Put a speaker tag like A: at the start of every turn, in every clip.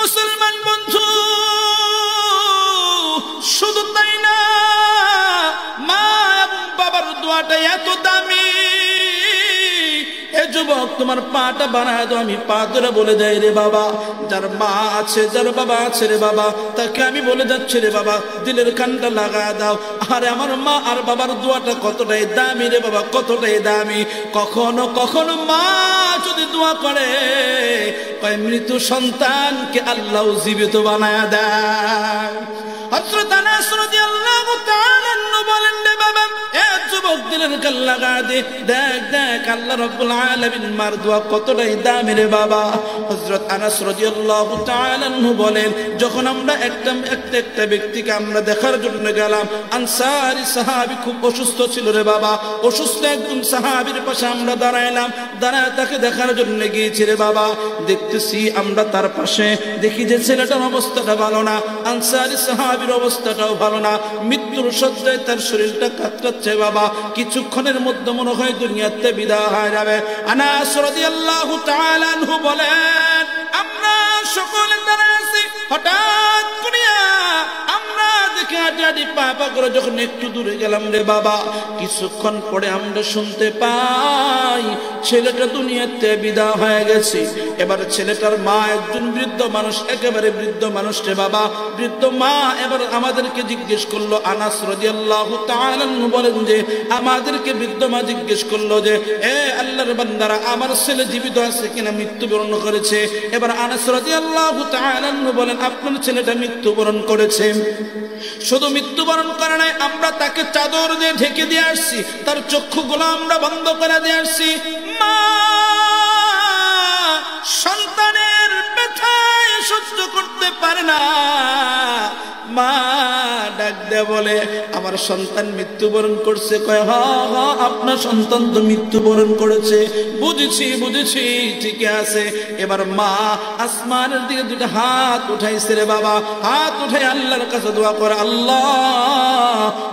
A: মুসলমান বন্ধু, শুধু তাই না, মা এবং বাবার দোয়াটা এত দামি। এ যুবক, তোমার পাটা বানায় দাও। আমি পা ধরে বলে যাই রে বাবা, যার মা আছে, যার বাবা আছে রে বাবা, তাকে আমি বলে যাচ্ছি রে বাবা, দিলের কানটা লাগায় দাও। আরে আমার মা আর বাবার দোয়াটা কতটাই দামি রে বাবা, কতটাই দামি। কখনো কখনো মা যদি দোয়া করে, মৃত সন্তানকে আল্লাহ জীবিত বানায় দেয়। হযরত আনাস রাদিয়াল্লাহু তাআলা বলেন, রে বাবা, এ যুবক, দিলের কান লাগায় দে, দেখ দেখ আল্লাহ রাব্বুল আলামিন মার দোয়া কতটাই দামি রে বাবা। হযরত আনাস রাদিয়াল্লাহু তাআলা বলেন, যখন আমরা একটা ব্যক্তিকে আমরা দেখার জন্য গেলাম, আনসারী সাহাবী খুব অসুস্থ ছিল রে বাবা। অসুস্থ একজন সাহাবীর পাশে আমরা দাঁড়াইলাম, দাঁড়ায় তাকে দেখার জন্য গিয়েছি রে বাবা। দেখতেছি আমরা তার পাশে, দেখি যে ছেলেটার অবস্থাটা ভালো না, আনসারী সাহাবীর অবস্থাটাও ভালো না, মৃত্যুর শয্যায় তার শরীরটা কাতরাচ্ছে বাবা। কিছুক্ষণের মধ্যে মনে হয় দুনিয়াতে বিদায় হয়ে যাবে। আনাস রাদিয়াল্লাহু তাআলা আনহু বলেন, আমরা সকলে দাঁড়ায় আছি, হঠাৎ করিয়া আমরা দেখে হাঁটি পা পা করে যখন একটু দূরে গেলাম রে বাবা, কিছুক্ষণ পরে আমরা শুনতে পাই ছেলেটা দুনিয়াতে বিদায় হয়ে গেছে। এবার ছেলেটার মা একজন বৃদ্ধ মানুষ, একেবারে বৃদ্ধ মানুষ রে বাবা। বৃদ্ধ মা এবার আমাদেরকে জিজ্ঞেস করলো, আনাস রাদিয়াল্লাহু তাআলা বলেন যে আমাদেরকে বৃদ্ধ মা জিজ্ঞেস করলো যে, এ আল্লাহর বান্দারা, আমার ছেলে জীবিত আছে কিনা, মৃত্যুবরণ করেছে? এবার আনাস রাদিয়াল্লাহু তাআলা বলেন, আপনার ছেলেটা মৃত্যুবরণ করেছে। শুধু মৃত্যুবরণ করে নাই, আমরা তাকে চাদর দিয়ে ঢেকে দিয়ে আসছি, তার চক্ষুগুলো আমরা বন্ধ করে দিয়ে আসছি। মা সন্তানের ব্যথায় সহ্য করতে পারে না, মা ডাক দে বলে, আমার সন্তান মৃত্যুবরণ করছে। কয়, হ হ, আপনার সন্তান তো মৃত্যুবরণ করেছে। বুঝেছি বুঝেছি, ঠিক আছে। এবার মা আসমানের দিকে দুটো হাত উঠাইছে রে বাবা। হাত উঠাই আল্লাহর কাছে দোয়া করে, আল্লাহ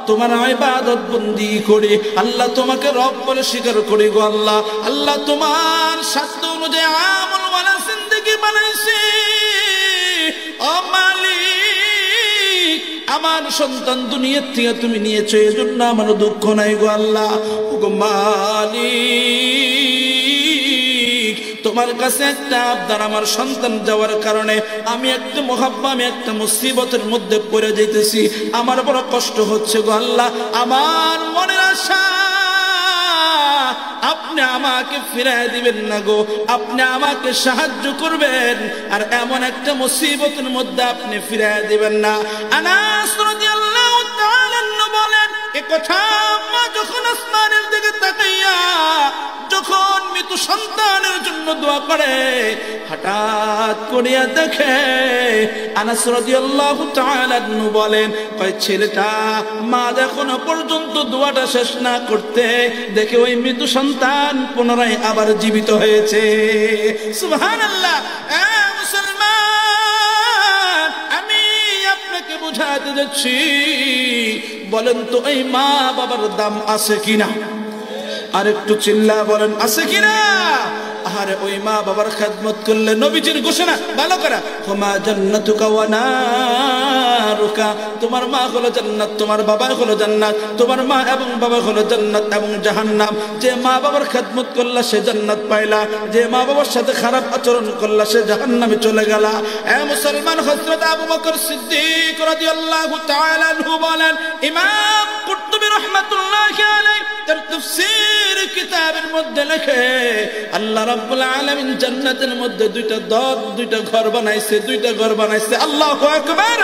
A: তোমার ইবাদত বন্দি করি, আল্লাহ তোমাকে রব বলে স্বীকার করি গো আল্লাহ। আল্লাহ তোমার শাস্তি অনুযায়ী আমল ওয়ালা জিন্দেগি বানাইছি। ও মালিক, আমার সন্তান দুনিয়ার থেকে তুমি নিয়েছো, এজন্য আমার দুঃখ নাই গো আল্লাহ। গো মালিক, তোমার কাছে একটা আবদার, আমার সন্তান যাওয়ার কারণে আমি একটা মুহাব্বা, আমি একটা মুসিবতের মধ্যে পড়ে যাইতেছি, আমার বড় কষ্ট হচ্ছে গো আল্লাহ। আমার মনের আশা আপনি আমাকে ফিরায় দিবেন না গো, আপনি আমাকে সাহায্য করবেন, আর এমন একটা মুসিবতের মধ্যে আপনি ফিরায় দিবেন না। আনাস রাদিয়াল্লাহু তাআলা বলেন, এ কথা মা যখন আসমানের দিকে তাকাইয়া যখন মৃত সন্তানের জন্য দোয়া করে, হঠাৎ করিয়া দেখে আনাস রাদিয়াল্লাহু তাআলা বলেন, কয় ছেলেটা মা এখনো পর্যন্ত দোয়াটা শেষ না করতে দেখে ওই মৃত সন্তান পুনরায় আবার জীবিত হয়েছে। সুবহানাল্লাহ। মুসলমান, আমি আপনাকে বুঝাতে যাচ্ছি, বলেন তো এই মা বাবার দাম আছে কিনা? আর একটু চিল্লা বলেন, আছে কিনা? আরে ওই মা বাবার খেদমত করলে নবীজির ঘোষণা ভালো করা, হুমা জান্নাতুকা ওয়া নারুকা, তোমার মা হলো জান্নাত, তোমার বাবা হলো জান্নাত, তোমার মা এবং বাবা হলো জান্নাত এবং জাহান্নাম। যে মা বাবার খেদমত করলা সে জান্নাত পাইলা, যে মা বাবার সাথে খারাপ আচরণ করলা সে জাহান্নামে চলে গেলা। এ মুসলমান, হযরত আবু বকর সিদ্দিক রাদিয়াল্লাহু তাআলা আনহু বলেন, ইমাম কুরতুবী রাহমাতুল্লাহি আলাইহি তার তাফসীর কিতাবের মধ্যে লেখে, আল্লাহ রাব্বুল আলামিন জান্নাতের মধ্যে দুইটা ঘর বানাইছে, দুইটা ঘর বানাইছে। আল্লাহু আকবার।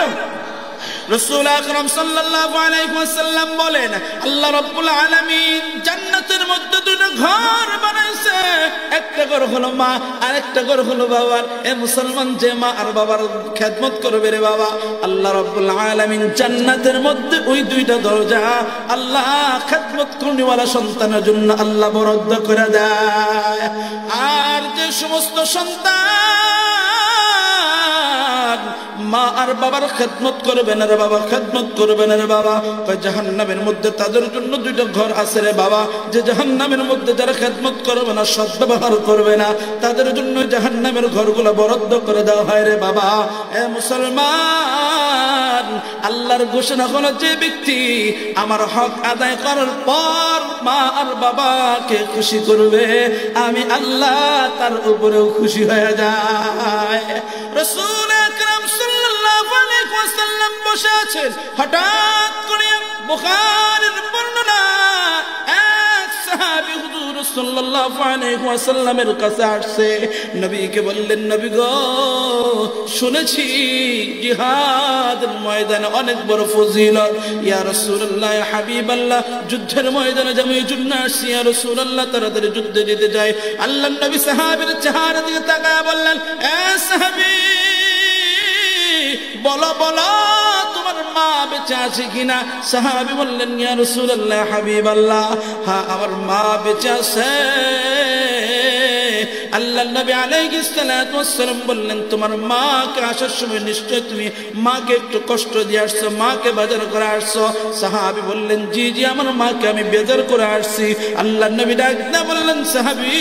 A: রাসূল আকরাম সাল্লাল্লাহু আলাইহি ওয়াসাল্লাম বলেন, আল্লাহ রাব্বুল আলামিন জান্নাতের মধ্যে দুইটা ঘর বানাইছে, একটা ঘর হলো মা আর একটা ঘর হলো বাবার। এ মুসলমান, যে মা আর বাবার খেদমত করবে রে বাবা, আল্লাহ রাব্বুল আলামিন জান্নাতের মধ্যে ওই দুইটা দরজা আল্লাহ খেদমত কর্মীওয়ালা সন্তানের জন্য আল্লাহ বরাদ্দ করে দেয়। আর যে সমস্ত সন্তান মা আর বাবার খেদমত করবে না রে বাবা, খেদমত করবে না রে বাবা। জাহান্নামের মধ্যে তাদের জন্য দুইটা ঘর আছে রে বাবা, যে জাহান্নামের মধ্যে যারা খেদমত করবে না, সদ্ব্যবহার করবে না, তাদের জন্য জাহান্নামের ঘরগুলো বরাদ্দ করে দেওয়া হয় রে বাবা। এ মুসলমান, আল্লাহর ঘোষণা হলো, যে ব্যক্তি আমার হক আদায় করার পর মা আর বাবাকে খুশি করবে, আমি আল্লাহ তার উপরেও খুশি হয়ে যায়। রাসূল আকরাম সাল্লাল্লাহু আলাইহি ওয়াসাল্লাম বসে আছেন, হঠাৎ করে বুখারীর বর্ণনা, এক সাহাবী হুজুর সাল্লাল্লাহু আলাইহি ওয়াসাল্লামের কাছে আসছে, নবীকে বললেন, নবী গো, শুনেছি জিহাদের ময়দানে অনেক বড় ফজিলত। ইয়া রাসূলুল্লাহ, ইয়া হাবিবাল্লাহ, যুদ্ধের ময়দানে যাবো, এই জন্য আসছি ইয়া রাসূলুল্লাহ, তাড়াতাড়ি যুদ্ধে যেতে যাই। আল্লাহর নবী সাহাবীর চেহারা দিকে তাকায় বললেন, এ সাহাবী, বলো বলো, তোমার মা বেঁচে আছে কিনা? সাহাবী বললেন, ইয়া রাসূলুল্লাহ, হাবিবাল্লাহ, হ্যাঁ, আমার মা বেঁচে আছে। আল্লাহ নবী আলাইহিস সালাতু ওয়াস সালাম বললেন, তোমার মাকে আসার সময় নিশ্চয় তুমি মাকে একটু কষ্ট দিয়ে আসছো, মাকে বেজার করে আসছো। সাহাবী বললেন, জি জি, আমার মাকে আমি বেজার করে আসছি। আল্লাহ নবী ডাক দিয়ে বললেন, সাহাবী,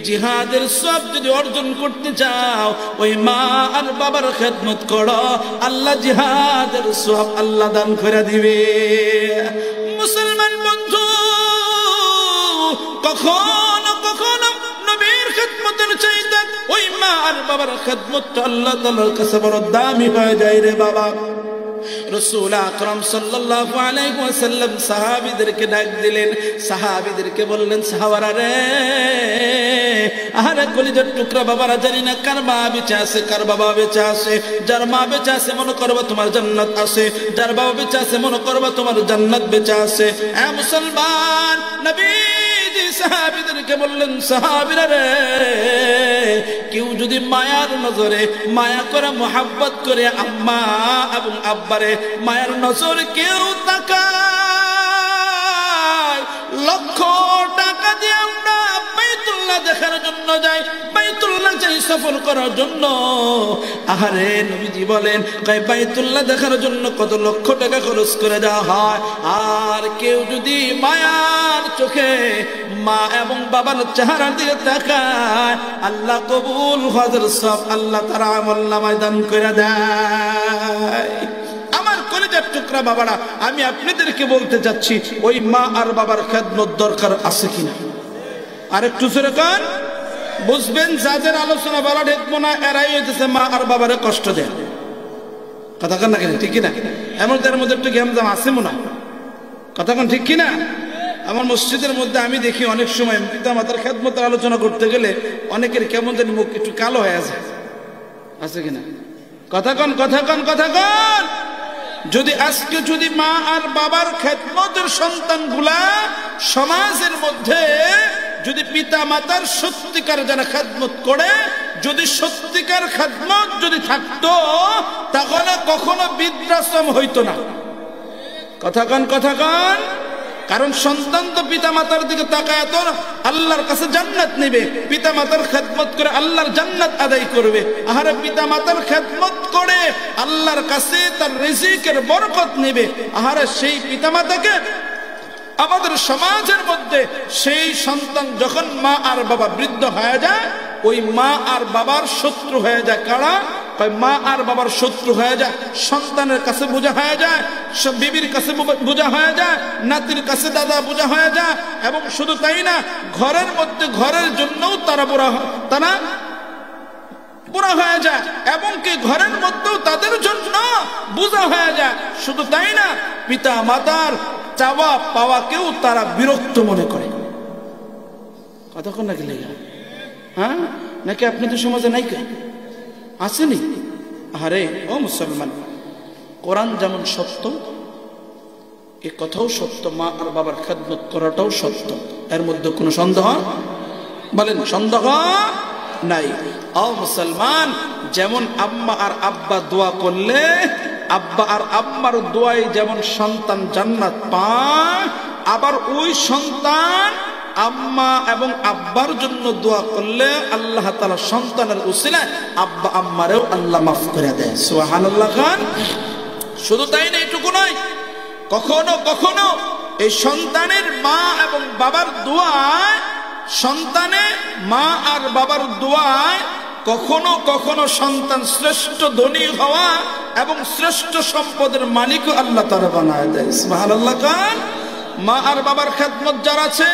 A: জিহাদের সওয়াব যদি অর্জন করতে চাও, ওই মা আর বাবার খেদমত করো, আল্লাহ জিহাদের সওয়াব আল্লাহ দান করে দিবে। মুসলমান বন্ধু, কখনো কখনো নবীর খেদমতের চাইতে ওই মা আর বাবার খেদমতটা আল্লাহ তাআলার কাছে বড় দামি হয়ে যায় রে বাবা। রাসূল আকরাম সাল্লাল্লাহু আলাইহি ওয়াসাল্লাম সাহাবীদেরকে ডাক দিলেন, সাহাবীদেরকে বললেন, সাহাবারা রে, আরে কলিজার টুকরা বাবারা, জানি না কার মা বেঁচে আছে, কার বাবা বেঁচে আছে। যার মা বেঁচে আছে মনে করবা তোমার জান্নাত আছে, যার বাবা বেঁচে আছে মনে করবা তোমার জান্নাত বেঁচে আছে। এ মুসলমান, নবীজি সাহাবীদেরকে বললেন, সাহাবীরা রে, কেউ যদি মায়ার নজরে মায়া করে, মোহাব্বত করে আম্মা এবং আব্বারে মায়ের নজরে কেউ তাকায়, লক্ষ টাকা দিয়ে আমরা বাইতুল্লাহ দেখার জন্য যাই, বাইতুল্লাহ যাই সফর করার জন্য। আহারে নবীজি বলেন, বাইতুল্লাহ দেখার জন্য কত লক্ষ টাকা খরচ করে দেওয়া হয়। আর কেউ যদি মায়ার চোখে মা এবং বাবার চেহারা দিয়ে তাকায়, আল্লাহ কবুল হজর সব আল্লাহ তার আমলনামায় দান করে দেয়। আমার কলিজার টুকরা বাবারা, আমি আপনাদেরকে বলতে যাচ্ছি, ওই মা আর বাবার খেদমত দরকার আছে কিনা? আর একটু জোরে কান, বুঝবেন যাদের আলোচনা বলা দেখবো না, এরাই হইতেছে মা আর বাবারে কষ্ট দেয়। কথা কান না কেন, ঠিক কিনা? এমনদের মধ্যে একটু গ্যামজাম আছে মনে হয়, কথা কান ঠিক কিনা? আমার মসজিদের মধ্যে আমি দেখি অনেক সময় পিতা মাতার খেদমতের আলোচনা করতে গেলে অনেকের কেমন জানি মুখ একটু কালো হয়ে আছে কিনা? কথা কন, কথা কন, কথা কন। যদি আজকে যদি মা আর বাবার খেদমতের সন্তানগুলা সমাজের মধ্যে যদি পিতা মাতার সত্যিকার যারা খেদমত করে, যদি সত্যিকার খেদমত যদি থাকতো, তাহলে কখনো বৃদ্ধাশ্রম হইতো না। কথা কন, কথা কন। কারণ সন্তান তো পিতা মাতার দিকে তাকায় তো আল্লাহর কাছে জান্নাত নেবে, পিতা মাতার খেদমত করে আল্লাহর জান্নাত আদায় করবে। আহারে পিতা মাতার খেদমত করে আল্লাহর কাছে তার রিজিকের বরকত নেবে। আহারে সেই পিতা মাতাকে আমাদের সমাজের মধ্যে সেই সন্তান যখন মা আর বাবা বৃদ্ধ হয়ে যায়, ওই মা আর বাবার শত্রু হয়ে যায়। কারা? মা আর বাবার শত্রু হয়ে যায়, সন্তানের কাছে বোঝা হয়ে যায়, বিবির কাছে বোঝা হয়ে যায়, নাতির কাছে দাদা বোঝা হয়ে যায়। এবং শুধু তাই না, ঘরের মধ্যে ঘরের জন্যও তারা বুড়া হয়ে যায়, এবং কি ঘরের মধ্যেও তাদের জন্য বোঝা হয়ে যায়। শুধু তাই না, পিতা মাতার চাওয়া পাওয়াকেও তারা বিরক্ত মনে করে। কতক্ষণ নাকি লেগে? হ্যাঁ, নাকি আপনাদের সমাজে নাই কে আসেনি? আরে ও মুসলমান, কোরআন যেমন সত্য, এ কথাও সত্য, মা আর বাবার খেদমত করাটাও সত্য। এর মধ্যে কোনো সন্দেহ, বলেন সন্দেহ নাই। ও মুসলমান, যেমন আম্মা আর আব্বা দোয়া করলে, আব্বা আর আম্মার দোয়ায় যেমন সন্তান জান্নাত পায়, আবার ওই সন্তান আম্মা এবং আব্বার জন্য দোয়া করলে আল্লাহ তাআলা সন্তানের উসিলায় আব্বা আম্মারেও আল্লাহ মাফ করে দেয়। সুবহানাল্লাহ খান। শুধু তাই না, এটুকু নয়, কখনো কখনো এই সন্তানের মা এবং বাবার দোয়ায়, সন্তানের মা আর বাবার দোয়ায় কখনো কখনো সন্তান শ্রেষ্ঠ ধনী হওয়া এবং শ্রেষ্ঠ সম্পদের মালিকও আল্লাহ তাআলা বানায় দেয়। সুবহানাল্লাহ খান। মা আর বাবার খেদমত যারা আছে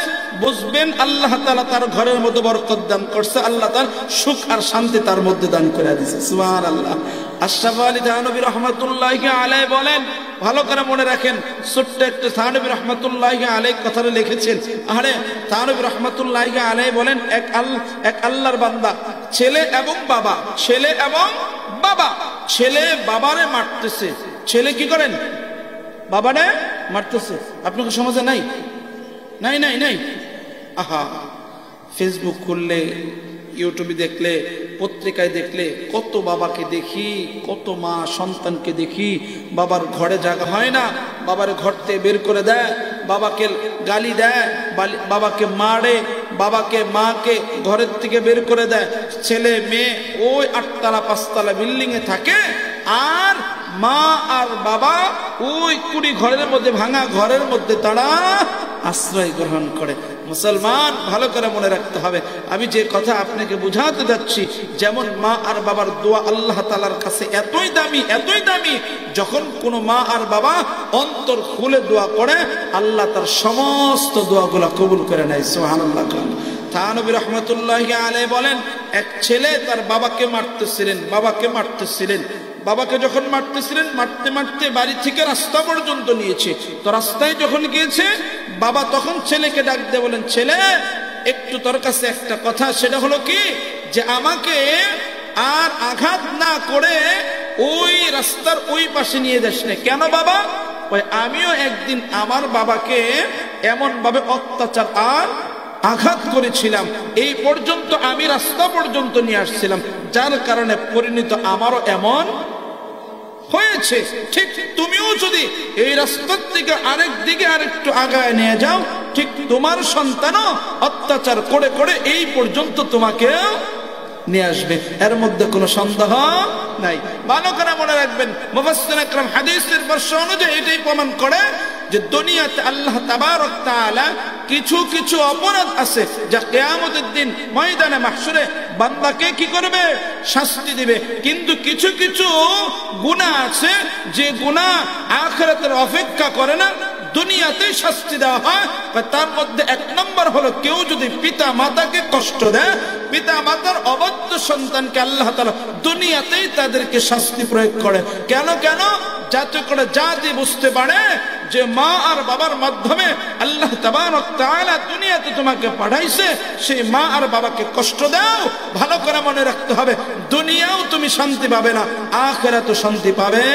A: বুঝবেন আল্লাহ তাআলা তার ঘরের মধ্যে বরকত দান করছে, আল্লাহ তার সুখ আর শান্তি তার মধ্যে দান করে দিয়েছে। সুবহানাল্লাহ। আশরাফ আলী থানভী রাহমাতুল্লাহি আলাইহি বলেন, ভালো করে মনে রাখেন, ছোট্ট একটা থানভী রাহমাতুল্লাহি আলাইহি কথাটা লিখেছেন। আরে থানভী রাহমাতুল্লাহি আলাইহি বলেন, এক আল্লাহর বান্দা, ছেলে এবং বাবা, ছেলে এবং বাবা, ছেলে বাবারে মারতেছে। ছেলে কি করেন? বাবারে মারতেছে। আপনাকে সমাজে নাই? নাই নাই নাই। আহা, ফেসবুক খুললে, ইউটিউবে দেখলে, পত্রিকায় দেখলে কত বাবাকে দেখি, কত মা সন্তানকে দেখি, বাবার ঘরে জায়গা হয় না, বাবার ঘর থেকে বের করে দেয়, বাবাকে গালি দেয়, বাবাকে মারে, বাবাকে মাকে ঘরের থেকে বের করে দেয়। ছেলে মেয়ে ওই 8 তলা 5 তলা বিল্ডিং এ থাকে, আর মা আর বাবা ওই কুড়ি ঘরের মধ্যে, ভাঙা ঘরের মধ্যে তারা আশ্রয় গ্রহণ করে। মুসলমান, ভালো করে মনে রাখতে হবে, আমি যে কথা আপনাকে বুঝাতে যাচ্ছি, যেমন মা আর বাবার দোয়া আল্লাহ তাআলার কাছে এতই দামি, এতই দামি, যখন কোনো মা আর বাবা অন্তর খুলে দোয়া করে আল্লাহ তার সমস্ত দোয়াগুলো কবুল করে নেয়। সুবহানাল্লাহ। থানভী রাহমাতুল্লাহি আলাইহি বলেন, এক ছেলে তার বাবাকে মারতেছিলেন, বাবাকে যখন মারতেছিলেন, মারতে মারতে বাড়ি থেকে রাস্তা পর্যন্ত নিয়েছে। তো রাস্তায় যখন গিয়েছে, বাবা তখন ছেলেকে ডাক দিয়ে বলেন, ছেলে, একটু তোর কাছে একটা কথা, সেটা হলো কি, যে আমাকে আর আঘাত না করে ওই রাস্তার ওই পাশে নিয়ে যাস না। কেন বাবা? ওই আমিও একদিন আমার বাবাকে এমন ভাবে অত্যাচার আর আঘাত করেছিলাম, এই পর্যন্ত আমি রাস্তা পর্যন্ত নিয়ে আসছিলাম, যার কারণে পরিণত আমারও এমন হয়েছে। ঠিক তুমিও যদি এই রাস্তার থেকে আরেক দিকে আরেকটু আগায় নিয়ে যাও, ঠিক তোমার সন্তানও অত্যাচার করে করে এই পর্যন্ত তোমাকে নিয়ে আসবে, এর মধ্যে কোনো সন্দেহ নাই। ভালো করে মনে রাখবেন, মুফাসসির আকরাম হাদিসের ভাষ্য অনুযায়ী এটাই প্রমাণ করে যে দুনিয়াতে আল্লাহ তাবারক তাআলা কিছু কিছু অপরাধ আছে যা কিয়ামতের দিন ময়দানে মাহশরে বান্দাকে কি করবে? শাস্তি দিবে। কিন্তু কিছু কিছু গুনাহ আছে যে গুনাহ আখিরাতের অপেক্ষা করে না, দুনিয়াতেই শাস্তি দেওয়া হয়। তার মধ্যে 1 নম্বর হলো, কেউ যদি পিতা মাতাকে কষ্ট দেয়, পিতা মাতার অবাধ্য সন্তানকে আল্লাহ তাআলা দুনিয়াতেই তাদেরকে শাস্তি প্রয়োগ করে। কেন? যাতে করে জাতি বুঝতে পারে যে মা আর বাবার মাধ্যমে আল্লাহ তাবারক তাআলা দুনিয়াতে তোমাকে পাঠাইছে, সেই মা আর বাবাকে কষ্ট দাও। ভালো করে মনে রাখতে হবে, দুনিয়াও তুমি শান্তি পাবে না, আখিরাতেও শান্তি পাবে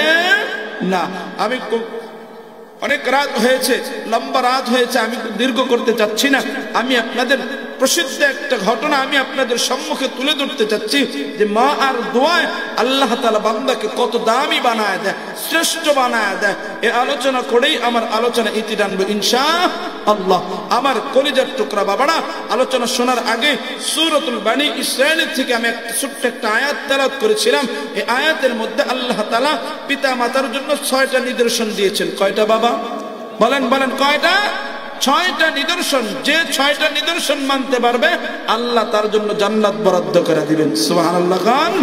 A: না। আমি অনেক রাত হয়েছে, লম্বা রাত হয়েছে, আমি দীর্ঘ করতে চাচ্ছি না। আমি আপনাদের প্রসিদ্ধ একটা ঘটনা আমি আপনাদের সম্মুখে তুলে ধরতে চাচ্ছি, যে মা আর দোয়ায় আল্লাহ তাআলা বান্দাকে কত দামি বানায় দেয়, শ্রেষ্ঠ বানায় দেয়। এই আলোচনা করেই আমার আলোচনা ইতি টানবো ইনশাআল্লাহ। আমার কলিজার টুকরা বাবারা, আলোচনা শোনার আগে সূরাতুল বনী ইসরাঈল থেকে আমি ছোট্ট একটা আয়াত তেলাওয়াত করেছিলাম। এই আয়াতের মধ্যে আল্লাহ তাআলা পিতা মাতার জন্য 6টা নিদর্শন দিয়েছেন। কয়টা বাবা? বলেন কয়টা? 6টা নিদর্শন। যে 6টা নিদর্শন মানতে পারবে আল্লাহ তার জন্য জান্নাত বরাদ্দ করে দিবেন। সুবহানাল্লাহ খান।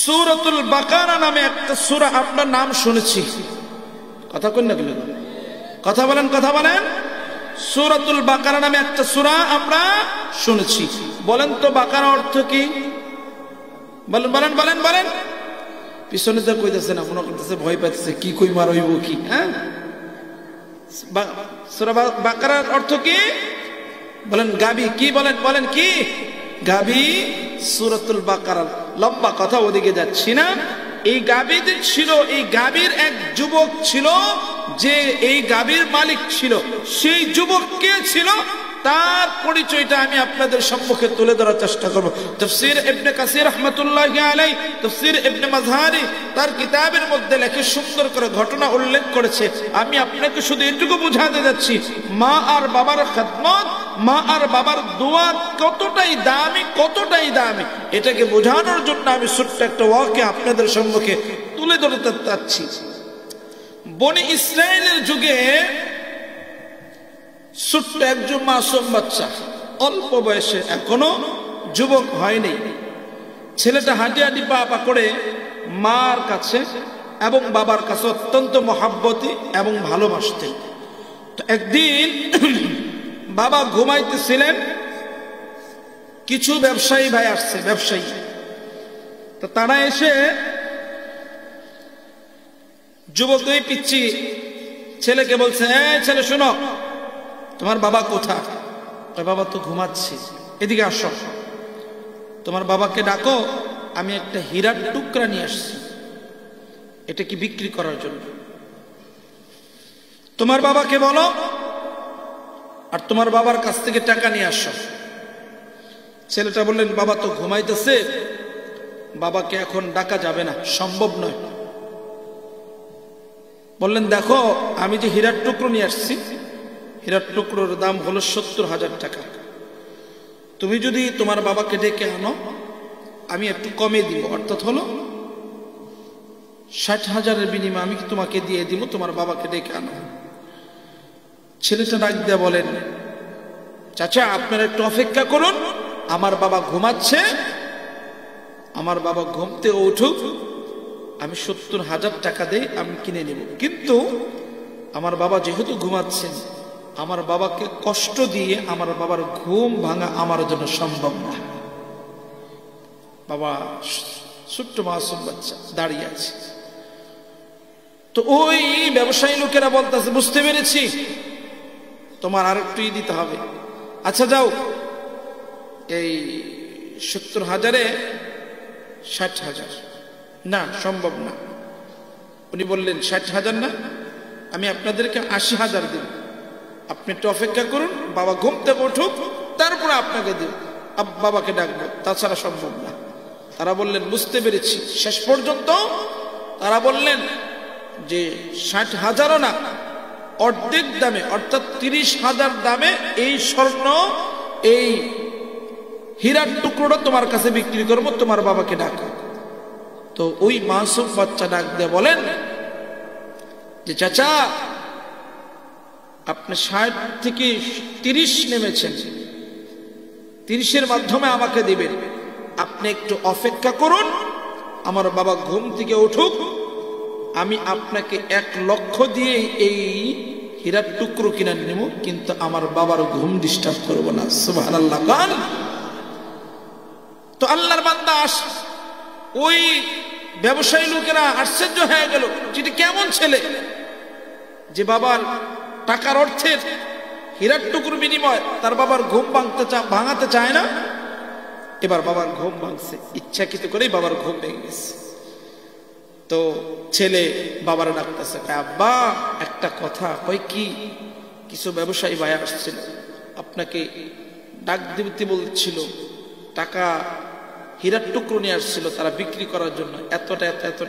A: সূরাতুল বাকারা নামে একটা সূরা আপনার নাম শুনেছি, কথা কই না? কথা বলেন। সূরাতুল বাকারা নামে একটা সূরা আমরা শুনেছি। বলেন তো বাকারা অর্থ কি? বলেন। পিছনে তো কইতেছে না, মনে করতেছে ভয় পাইতেছে, কি কই মার হইব কি? হ্যাঁ, সূরা বাকারার অর্থ কি? বলেন গাবি। কি বলেন কি? গাবি। সূরাতুল বাকারার লম্বা কথা, ওদিকে যাচ্ছি না। এই গাবি যে ছিল, এই গাবির এক যুবক ছিল, যে এই গাবির মালিক ছিল। সেই যুবক কে ছিল? তার পরিচয়টা আমি আপনাদের সম্মুখে তুলে ধরার চেষ্টা করব। তাফসীর ইবনে কাসির রাহমাতুল্লাহি আলাইহি, তাফসীর ইবনে মাজহারি তার কিতাবের মধ্যে লেখে সুন্দর করে ঘটনা উল্লেখ করেছে। আমি আপনাকে শুধু এটুকু বোঝাতে যাচ্ছি, মা আর বাবার খেদমত, মা আর বাবার দোয়া কতটাই দামি, কতটাই দামি, এটাকে বোঝানোর জন্য আমি ছোট্ট একটা ওয়াক্য আপনাদের সম্মুখে তুলে ধরতে চাচ্ছি। বনি ইসরায়েলের যুগে ছোট্ট একজন মাসুম বাচ্চা, অল্প বয়সে, এখনো যুবক হয়নি, ছেলেটা হাঁটি হাঁটি পা পা করে মার কাছে এবং বাবার কাছে অত্যন্ত মহাব্বতী এবং ভালোবাসতেন। তো একদিন বাবা ঘুমাইতেছিলেন, কিছু ব্যবসায়ী ভাই আসছে, ব্যবসায়ী, তো তারা এসে যুবক ওই পিচ্ছি ছেলেকে বলছে, ছেলে শোনো, তোমার বাবা কোথায়? বাবা তো ঘুমাচ্ছে, এদিকে আসো, তোমার বাবাকে ডাকো, আমি একটা হীরার টুকরা নিয়ে আসছি, এটা কি বিক্রি করার জন্য? তোমার বাবাকে বলো আর তোমার বাবার কাছ থেকে টাকা নিয়ে আসো। ছেলেটা বললেন, বাবা তো ঘুমাইতেছে, বাবাকে এখন ডাকা যাবে না, সম্ভব নয়। বললেন, দেখো আমি যে হীরার টুকরো নিয়ে আসছি, হীরার টুকরোর দাম হলো 70,000 টাকা, তুমি যদি তোমার বাবাকে ডেকে আনো আমি একটু কমে দিব, অর্থাৎ হলো 60,000-এর বিনিময়ে আমি তোমাকে দিয়ে দিব, তোমার বাবাকে ডেকে আনো। ছেলেটা ডাক দিয়ে বলেন, চাচা আপনারা একটু অপেক্ষা করুন, আমার বাবা ঘুমাচ্ছে, আমার বাবা ঘুমতে উঠুক, আমি 70,000 টাকা দেই, আমি কিনে নেব, কিন্তু আমার বাবা যেহেতু ঘুমাচ্ছেন, আমার বাবাকে কষ্ট দিয়ে আমার বাবার ঘুম ভাঙা আমার জন্য সম্ভব না। বাবা ছোট্ট মাসুম বাচ্চা দাঁড়িয়ে আছে। তো ওই ব্যবসায়ী লোকেরা বলতেছে, বুঝতে পেরেছি, তোমার আরেকটুই দিতে হবে, আচ্ছা যাও, এই 70,000-এ 60,000, না সম্ভব না। উনি বললেন, 60,000 না, আমি আপনাদেরকে 80,000 দিব, আপনি একটু অপেক্ষা করুন, বাবা ঘুম থেকে উঠুক, তারপরে আপনাকে দিব, বাবাকে ডাকবো, তাছাড়া সম্ভব না। তারা বললেন, বুঝতে পেরেছি। শেষ পর্যন্ত তারা বললেন যে 60,000-ও না, অর্ধেক দামে, অর্থাৎ 30,000 দামে এই স্বর্ণ, এই হীরার টুকরোটা তোমার কাছে বিক্রি করবো, তোমার বাবাকে ডাকো। তো ওই মাসুম বাচ্চা ডাক দিয়ে বলেন যে, চাচা আপনি 60 থেকে 30 নেমেছেন, 30-এর মাধ্যমে আমাকে দিবেন, আপনি একটু অপেক্ষা করুন, আমার বাবা ঘুম থেকে উঠুক, আমি আপনাকে 1 লক্ষ দিয়ে এই হীরার টুকরো কিনে নেব, কিন্তু আমার বাবার ঘুম ডিস্টার্ব করব না। সুবহানাল্লাহ। গান তো আল্লাহর বান্দা ওই ব্যবসায়ী লোকেরা আশ্চর্য হয়ে গেল, যেটি কেমন ছেলে যে বাবার টাকার অর্থের হীরার টুকরো বিনিময় তার বাবার ঘুম ভাঙাতে চায় না। এবার বাবার ঘুম ভাঙছে, ইচ্ছাকৃত করেই বাবার ঘুম ভেঙে গেছে। তো ছেলে বাবার ডাকতেছে, আব্বা একটা কথা। কই কি? কিছু ব্যবসায়ী ভাই আসছিল, আপনাকে ডাক দিতে বলছিল, টাকা হীরার টুকরো নিয়ে আসছিল, তারা বিক্রি করার জন্য এত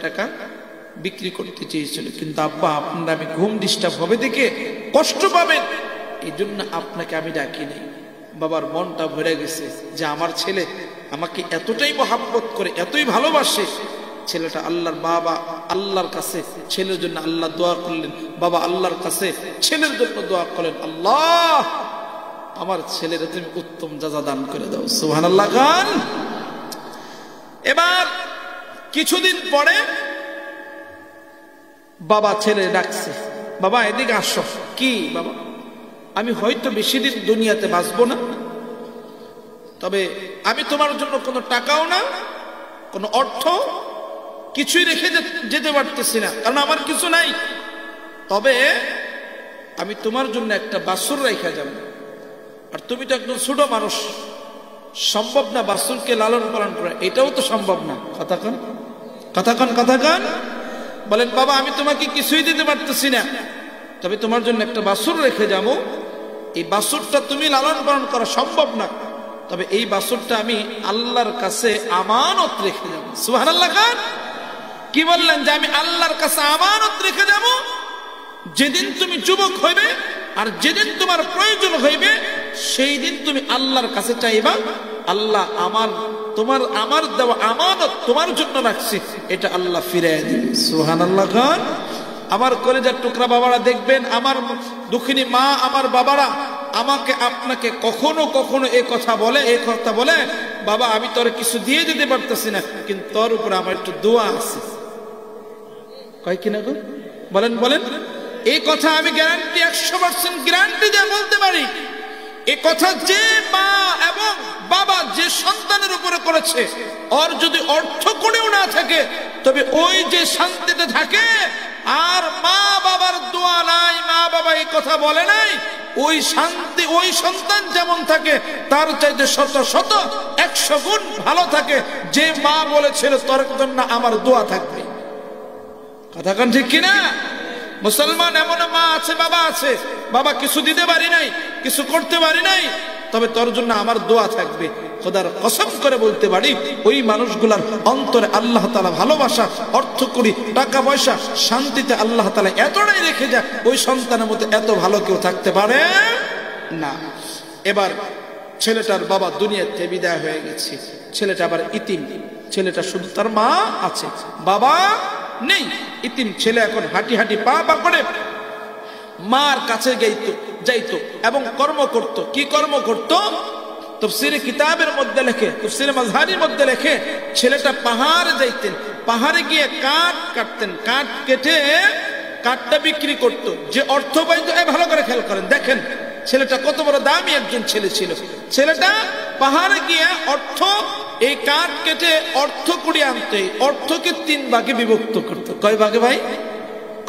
A: টাকা বিক্রি করতে চেয়েছিল, কিন্তু আব্বা আপনার আমি ঘুম ডিস্টার্ব হবে দেখে কষ্ট পাবেন, এই জন্য আপনাকে আমি ডাকি নাই। বাবার মনটা ভরে গেছে যে আমার ছেলে আমাকে এতটাই মহাব্বত করে, এতই ভালোবাসে। ছেলেটা আল্লাহর বাবা, আল্লাহর কাছে ছেলের জন্য আল্লাহ দোয়া করলেন, বাবা আল্লাহর কাছে ছেলের জন্য দোয়া করলেন, আল্লাহ আমার ছেলের তুমি উত্তম জাযা দান করে দাও। সুবহানাল্লাহ। গান এবার কিছুদিন পরে বাবা ছেলে ডাকছে, বাবা এদিকে আসো। কি বাবা? আমি হয়তো বেশি দিন দুনিয়াতে বাঁচবো না, তবে আমি তোমার জন্য কোনো টাকাও না, কোনো অর্থ কিছুই রেখে যেতে পারতেছি না, কারণ আমার কিছু নাই, তবে আমি তোমার জন্য একটা বাছুর রেখে যাব। আর তুমি তো একদম ছোট মানুষ, সম্ভব না বাছুরকে লালন পালন করা, এটাও তো সম্ভব না। কথা কান বলেন, বাবা আমি তোমাকে কিছুই দিতে পারতেছি না, তবে তোমার জন্য একটা বাছুর রেখে যাব, এই বাছুরটা তুমি লালন পালন করা সম্ভব না, তবে এই বাছুরটা আমি আল্লাহর কাছে আমানত রেখে যাব। সুবহানাল্লাহ খান কি বললেন যে আমি আল্লাহর কাছে আমানত রেখে যাব। যেদিন তুমি যুবক হইবে আর যেদিন তোমার প্রয়োজন হইবে সেই দিন তুমি আল্লাহর কাছে চাইবা, আল্লাহ আমার দেওয়া আমানত তোমার জন্য রাখছি, এটা আল্লাহ ফিরিয়ে দিবে। সুবহানাল্লাহ খান। আমার কলেজার টুকরা বাবারা দেখবেন, আমার দুঃখিনী মা, আমার বাবারা আমাকে আপনাকে কখনো কখনো এই কথা বলে, বাবা আমি তোর কিছু দিয়ে দিতে পারতেছি না, কিন্তু তোর উপরে আমার একটু দোয়া আছে। কয় কিনা গো? বলেন। এই কথা আমি গ্যারান্টি 100% গ্যারান্টি দিয়ে বলতে পারি। এই কথা যে মা এবং বাবা যে সন্তানের উপরে করেছে, ওর যদি অর্থ করেও না থাকে, তবে ওই যে শান্তিতে থাকে, আর মা বাবার দোয়া নাই, মা বাবা এই কথা বলে নাই, ওই শান্তি ওই সন্তান যেমন থাকে তার চাইতে শত 100 গুণ ভালো থাকে যে মা বলেছিল তোর জন্য আমার দোয়া থাকবে। কথা কোন ঠিক কিনা? মুসলমান এমন মা আছে, বাবা আছে, বাবা কিছু দিতে পারি নাই, কিছু করতে পারি নাই, তবে তোর জন্য আমার দোয়া থাকবে। খোদার কসম করে বলতে পারি, ওই মানুষগুলার অন্তরে আল্লাহ তাআলা ভালোবাসা, অর্থ করি, টাকা পয়সা, শান্তিতে আল্লাহ তাআলা এতটাই রেখে যায়, ওই সন্তানের মতো এত ভালো কেউ থাকতে পারে না। এবার ছেলেটার বাবা দুনিয়াতে বিদায় হয়ে গেছে, ছেলেটা আবার ইতিম, ছেলেটা শুধু তার মা আছে, বাবা নেই, ইতিম ছেলে। এখন হাঁটি পা করে মার কাছে যাইতো এবং কর্ম করত। কি কর্ম করত? তাফসীরে কিতাবের মধ্যে লেখে, তাফসীরে মাজহারির মধ্যে লেখে, ছেলেটা পাহাড়ে যাইতেন, পাহাড়ে গিয়ে কাঠ কাটতেন, কাঠ কেটে কাঠটা বিক্রি করত, যে অর্থ পাইতো। ভালো করে খেয়াল করেন, দেখেন ছেলেটা কত বড় দামি একজন ছেলে ছিল। ছেলেটা পাহাড়ে গিয়ে এই কাঠ কেটে অর্থ কুড়িয়ে আনতে, অর্থকে 3 ভাগে বিভক্ত করত। কয় ভাগে ভাই?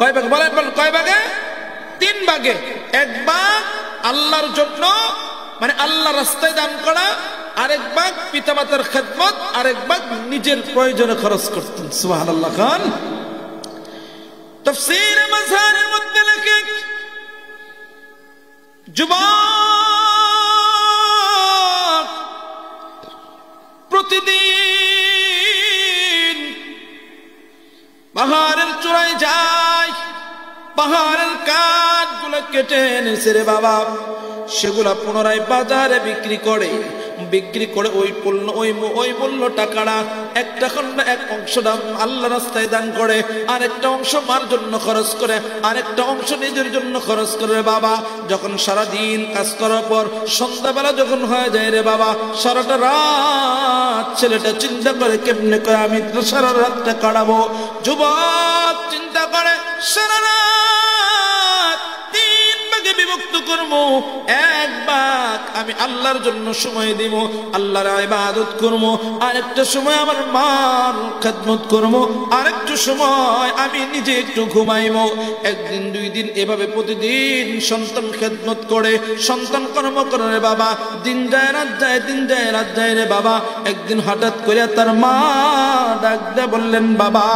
A: কয় ভাগে বলেন? কয় ভাগে? 3 ভাগে। 1 ভাগ আল্লাহর জন্য, মানে আল্লাহ রাস্তায় দান করা, আরেক ভাগ পিতামাতার খেদমত, আরেক ভাগ নিজের প্রয়োজনে খরচ করতেন। সুবহানাল্লাহ খান। তাফসীর মাজহারের মধ্যে লেখে, যুবক প্রতিদিন পাহাড়ের চূড়ায় যায়, পাহাড়ের কাঠগুলো কেটে এনেছে রে বাবা, সেগুলা পুনরায় বাজারে বিক্রি করে ওই মূল্য টাকাটা একটা খন্ড 1 অংশটা আল্লাহ রাস্তায় দান করে, আরেকটা অংশ মার জন্য খরচ করে, আরেকটা অংশ নিজের জন্য খরচ করে। বাবা যখন সারাদিন কাজ করার পর সন্ধ্যাবেলা যখন হয়ে যায় রে বাবা, সারাটা রাত ছেলেটা চিন্তা করে কেমনে করে আমি সারা রাতটা কাটাবো। যুবক চিন্তা করে সারা রাত 3 ভাগে বিভক্ত করবো। 1 ভাগ আমি আল্লাহর জন্য সময় দিব, আল্লাহর ইবাদত করবো, আরেকটা সময় আমার মার খেদমত করবো, আরেকটা সময় আমি নিজে একটু ঘুমাইবো। 1 দিন 2 দিন এভাবে প্রতিদিন সন্তান খেদমত করে, সন্তান কর্ম করে রে বাবা। দিন যায় রাত যায়, দিন যায় রাত যায় রে বাবা। একদিন হঠাৎ করে তার মা ডাক দিয়ে বললেন, বাবা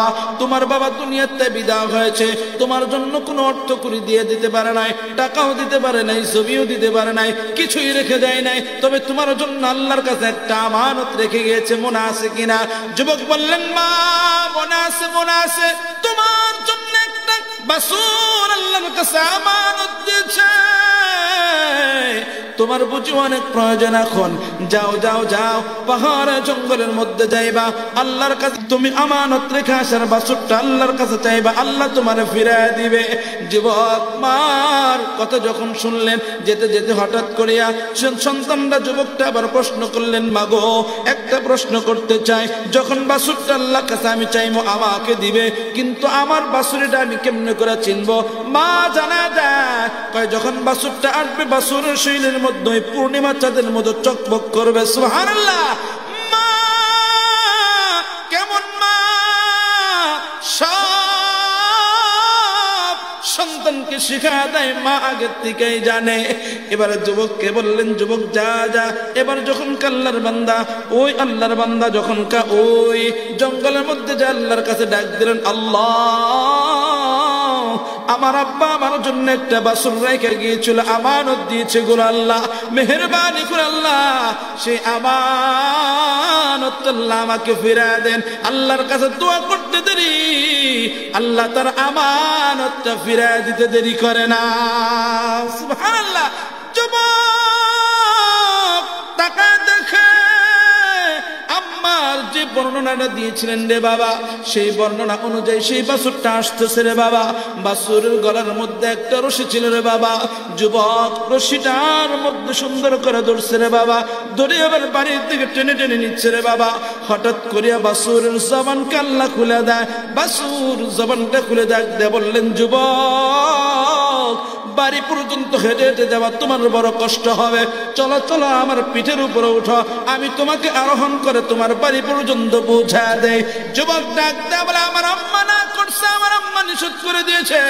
A: তোমার বাবা দুনিয়াতে বিদায় হয়েছে, তোমার জন্য কোনো অর্থ করি দিয়ে দিতে পারে নাই, টাকাও দিতে পারে নাই, ছবিও দিতে পারে নাই, কিছুই রেখে দেয় নাই, তবে তোমার জন্য আল্লাহর কাছে একটা আমানত রেখে গিয়েছে, মনে আছে কিনা? যুবক বললেন, মা মনে আছে, তোমার জন্য একটা বাছুর আল্লাহর কাছে আমানত দিয়েছে, তোমার বুঝি অনেক প্রয়োজন, এখন যাও পাহাড়ে জঙ্গলের মধ্যে যাইবা, আল্লাহর কাছে তুমি আমানত রেখে আসার বাছুরটা আল্লাহর কাছে চাইবা, আল্লাহ তোমারে ফিরিয়ে দিবে। যুবক মার কথা যখন শুনলেন, যেতে যেতে হঠাৎ করিয়া সন্তানরা যুবকটা আবার প্রশ্ন করলেন, মাগো একটা প্রশ্ন করতে চাই, যখন বাছুরটা আল্লাহর কাছে আমি চাইবো আমাকে দিবে, কিন্তু আমার বাছুরিটা আমি কেমনে করে চিনবো? মা জানা যায়, কয় যখন বাছুরটা আসবে, বাছুরের শরীরের মধ্যে পূর্ণিমা চাঁদের মতো চকবক করবে। সুবহানাল্লাহ। মা কেমন? মা সব সন্তানকে শিখা দেয়, মা আগের থেকেই জানে। এবারে যুবককে বললেন, যুবক যা এবার যখন আল্লাহর বান্দা যখন ওই জঙ্গলের মধ্যে যা আল্লাহর কাছে ডাক দিলেন, আল্লাহ আমার আব্বা আমার জন্য একটা বাছুর রেখে গিয়েছিল, আমানত দিয়েছে গো আল্লাহ, মেহেরবানি করে আল্লাহ সেই আমানত আল্লাহ আমাকে ফিরিয়ে দেন। আল্লাহর কাছে দোয়া করতে দেরি, আল্লাহ তার আমানতটা ফিরিয়ে দিতে দেরি করে না। সুবহানাল্লাহ। যুবক তাকায় দেখে আম্মার যে বর্ণনাটা দিয়েছিলেন রে বাবা, সেই বর্ণনা অনুযায়ী সেই বাছুরটা আসতেছে রে বাবা। বাছুরের গলার মধ্যে একটা রশি ছিল রে বাবা। যুবক রশিটার মধ্যে সুন্দর করে ধরছে রে বাবা, ধরে আবার বাড়ির দিকে টেনে টেনে নিচ্ছে রে বাবা। হঠাৎ করিয়া বাছুরের জবানকে আল্লাহ খুলে দেয়। বাছুর জবানটা খুলে দেয়, বললেন যুবক বাড়ি পর্যন্ত হেঁটে হেঁটে যাওয়া তোমার বড় কষ্ট হবে, চলো চলো আমার পিঠের উপরে উঠো, আমি তোমাকে আরোহণ করে তোমার বাড়ি পর্যন্ত পৌঁছা দেয়। যুবক ডাক দেয় বলে, আমার আম্মা না করছে, আমার আম্মা নিষেধ করে দিয়েছে,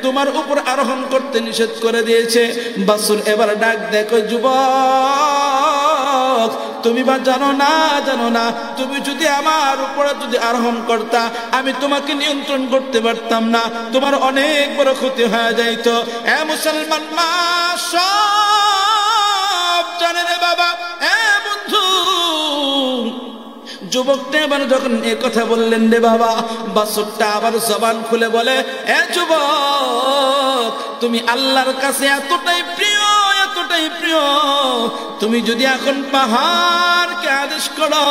A: তোমার উপর আরোহণ করতে নিষেধ করে দিয়েছে। বাছুর এবার ডাক দেখো, যুবক তুমি বা জানো না তুমি যদি আমার উপরে যদি আরোহণ করতা, আমি তোমাকে নিয়ন্ত্রণ করতে পারতাম না, তোমার অনেক বড় ক্ষতি হয়ে যাইত। এ মুসলমান মা সব জানে রে বাবা। এ বন্ধু, যুবকটা এবার যখন এ কথা বললেন রে বাবা, বাছুরটা আবার জবান খুলে বলে, এ যুবক তুমি আল্লাহর কাছে এতটাই প্রিয়, এতটাই প্রিয়, তুমি যদি এখন পাহাড়কে আদেশ করো,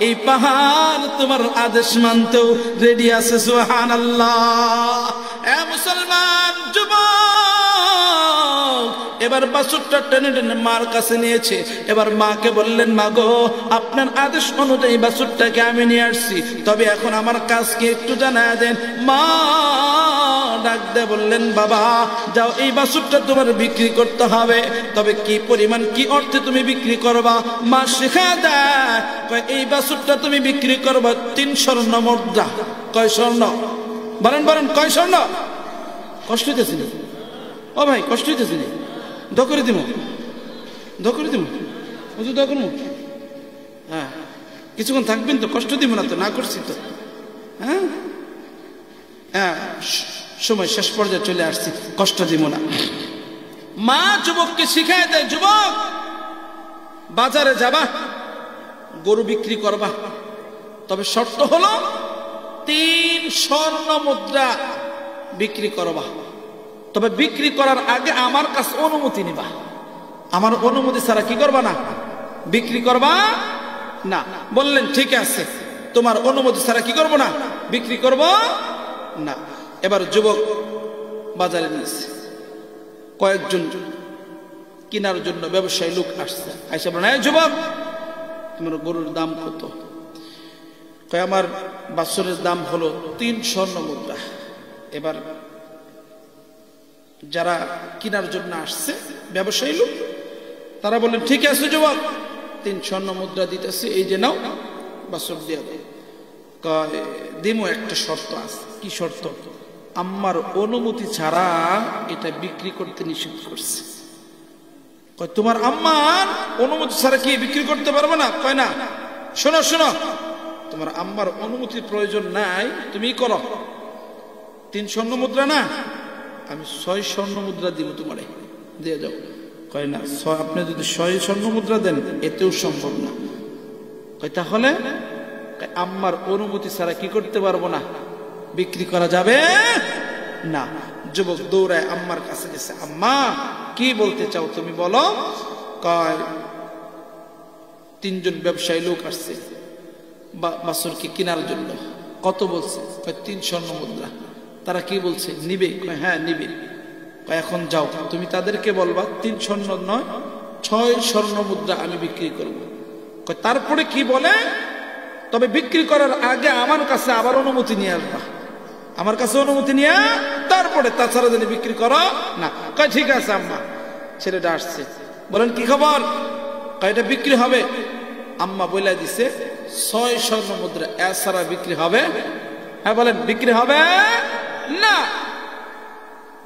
A: এই পাহাড় তোমার আদেশ মানতেও রেডি আছে। সুবহানাল্লাহ। এ মুসলমান যুবক এবার বাছুরটা টেনে টেনে মার কাছে নিয়েছে। এবার মাকে বললেন, মা গো আপনার আদেশ অনুযায়ী বাছুরটাকে আমি নিয়ে আসছি, তবে এখন আমার কাজকে একটু জানায় দেন। মা ডাক দিয়ে বললেন, বাবা যাও এই বাছুরটা তোমার বিক্রি করতে হবে, তবে কি পরিমাণ কি অর্থে তুমি বিক্রি করবা? মা শিখা দেয়, এই বাছুরটা তুমি বিক্রি করবা 3 স্বর্ণ মুদ্রা। কয় স্বর্ণ? বলেন বলেন, কয় স্বর্ণ? কষ্ট হইতেছি না ও ভাই, কষ্ট হইতেছি না? দকরে দিব, দকরে দিব, দকর। হ্যাঁ কিছুক্ষণ থাকবেন তো, কষ্ট দিব না তো, না করছি তো। হ্যাঁ হ্যাঁ সময় শেষ পর্যায়ে চলে আসছি, কষ্ট দিব না। মা যুবককে শিখায় দেয়, যুবক বাজারে যাবা, গরু বিক্রি করবা, তবে শর্ত হলো 3 স্বর্ণ মুদ্রা বিক্রি করবা, তবে বিক্রি করার আগে আমার কাছে অনুমতি নিবা। আমার অনুমতি ছাড়া কি করবা না, বিক্রি করবা না। বললেন ঠিক আছে, তোমার অনুমতি ছাড়া কি করবো না, বিক্রি করব না। এবার যুবক বাজারে নিয়েছে, কয়েকজন কেনার জন্য ব্যবসায়ী লোক আসছে, আইসা বলেন, এই যুবক তোমার গরুর দাম কত? কয় আমার বাছুরের দাম হলো 3 স্বর্ণ মুদ্রা। এবার যারা কেনার জন্য আসছে ব্যবসায়ী লোক, তারা বলেন ঠিক আছে যুবক 3 স্বর্ণ মুদ্রা দিতেছে, এই যে নাও, বাছুর দিয়ে দাও। কয় দিমো, একটা শর্ত আছে। কি শর্ত? আম্মার অনুমতি ছাড়া এটা বিক্রি করতে নিষেধ করছে। কয় তোমার আম্মার অনুমতি ছাড়া কি বিক্রি করতে পারবে না? কয় না, শোনো শোনো, তোমার আম্মার অনুমতির প্রয়োজন নাই, তুমি করো। 3 স্বর্ণ মুদ্রা না, আমি 6 স্বর্ণ মুদ্রা দিব, তোমারে দিয়ে যাও। কয় না, আপনি যদি 6 স্বর্ণ মুদ্রা দেন এতেও সম্ভব না। কয় তাহলে? আম্মার অনুমতি ছাড়া কি করতে পারবো না, বিক্রি করা যাবে না। যুবক দৌড়ায় আম্মার কাছে গেছে, আম্মা কি বলতে চাও তুমি বলো। কয় 3 জন ব্যবসায়ী লোক আসছে বাছুরকে কেনার জন্য। কত বলছে? কয় 3 স্বর্ণ মুদ্রা। তারা কি বলছে, নিবে? কয় হ্যাঁ নিবে। কয় এখন যাও, তুমি তাদেরকে বলবা 3 স্বর্ণ নয় 6 স্বর্ণ মুদ্রা আমি বিক্রি করব। কয় তারপরে কি বলে, তবে বিক্রি করার আগে আমার কাছে আবার অনুমতি নিয়ে আসবা, আমার কাছে অনুমতি নিয়ে তারপরে, তাছাড়া যদি বিক্রি করো না। কয় ঠিক আছে আম্মা। ছেলেটা আসছে, বলেন কি খবর? কয় এটা বিক্রি হবে। আম্মা বলে দিছে 6 স্বর্ণ মুদ্রা, এছাড়া বিক্রি হবে? হ্যাঁ বলেন, বিক্রি হবে না।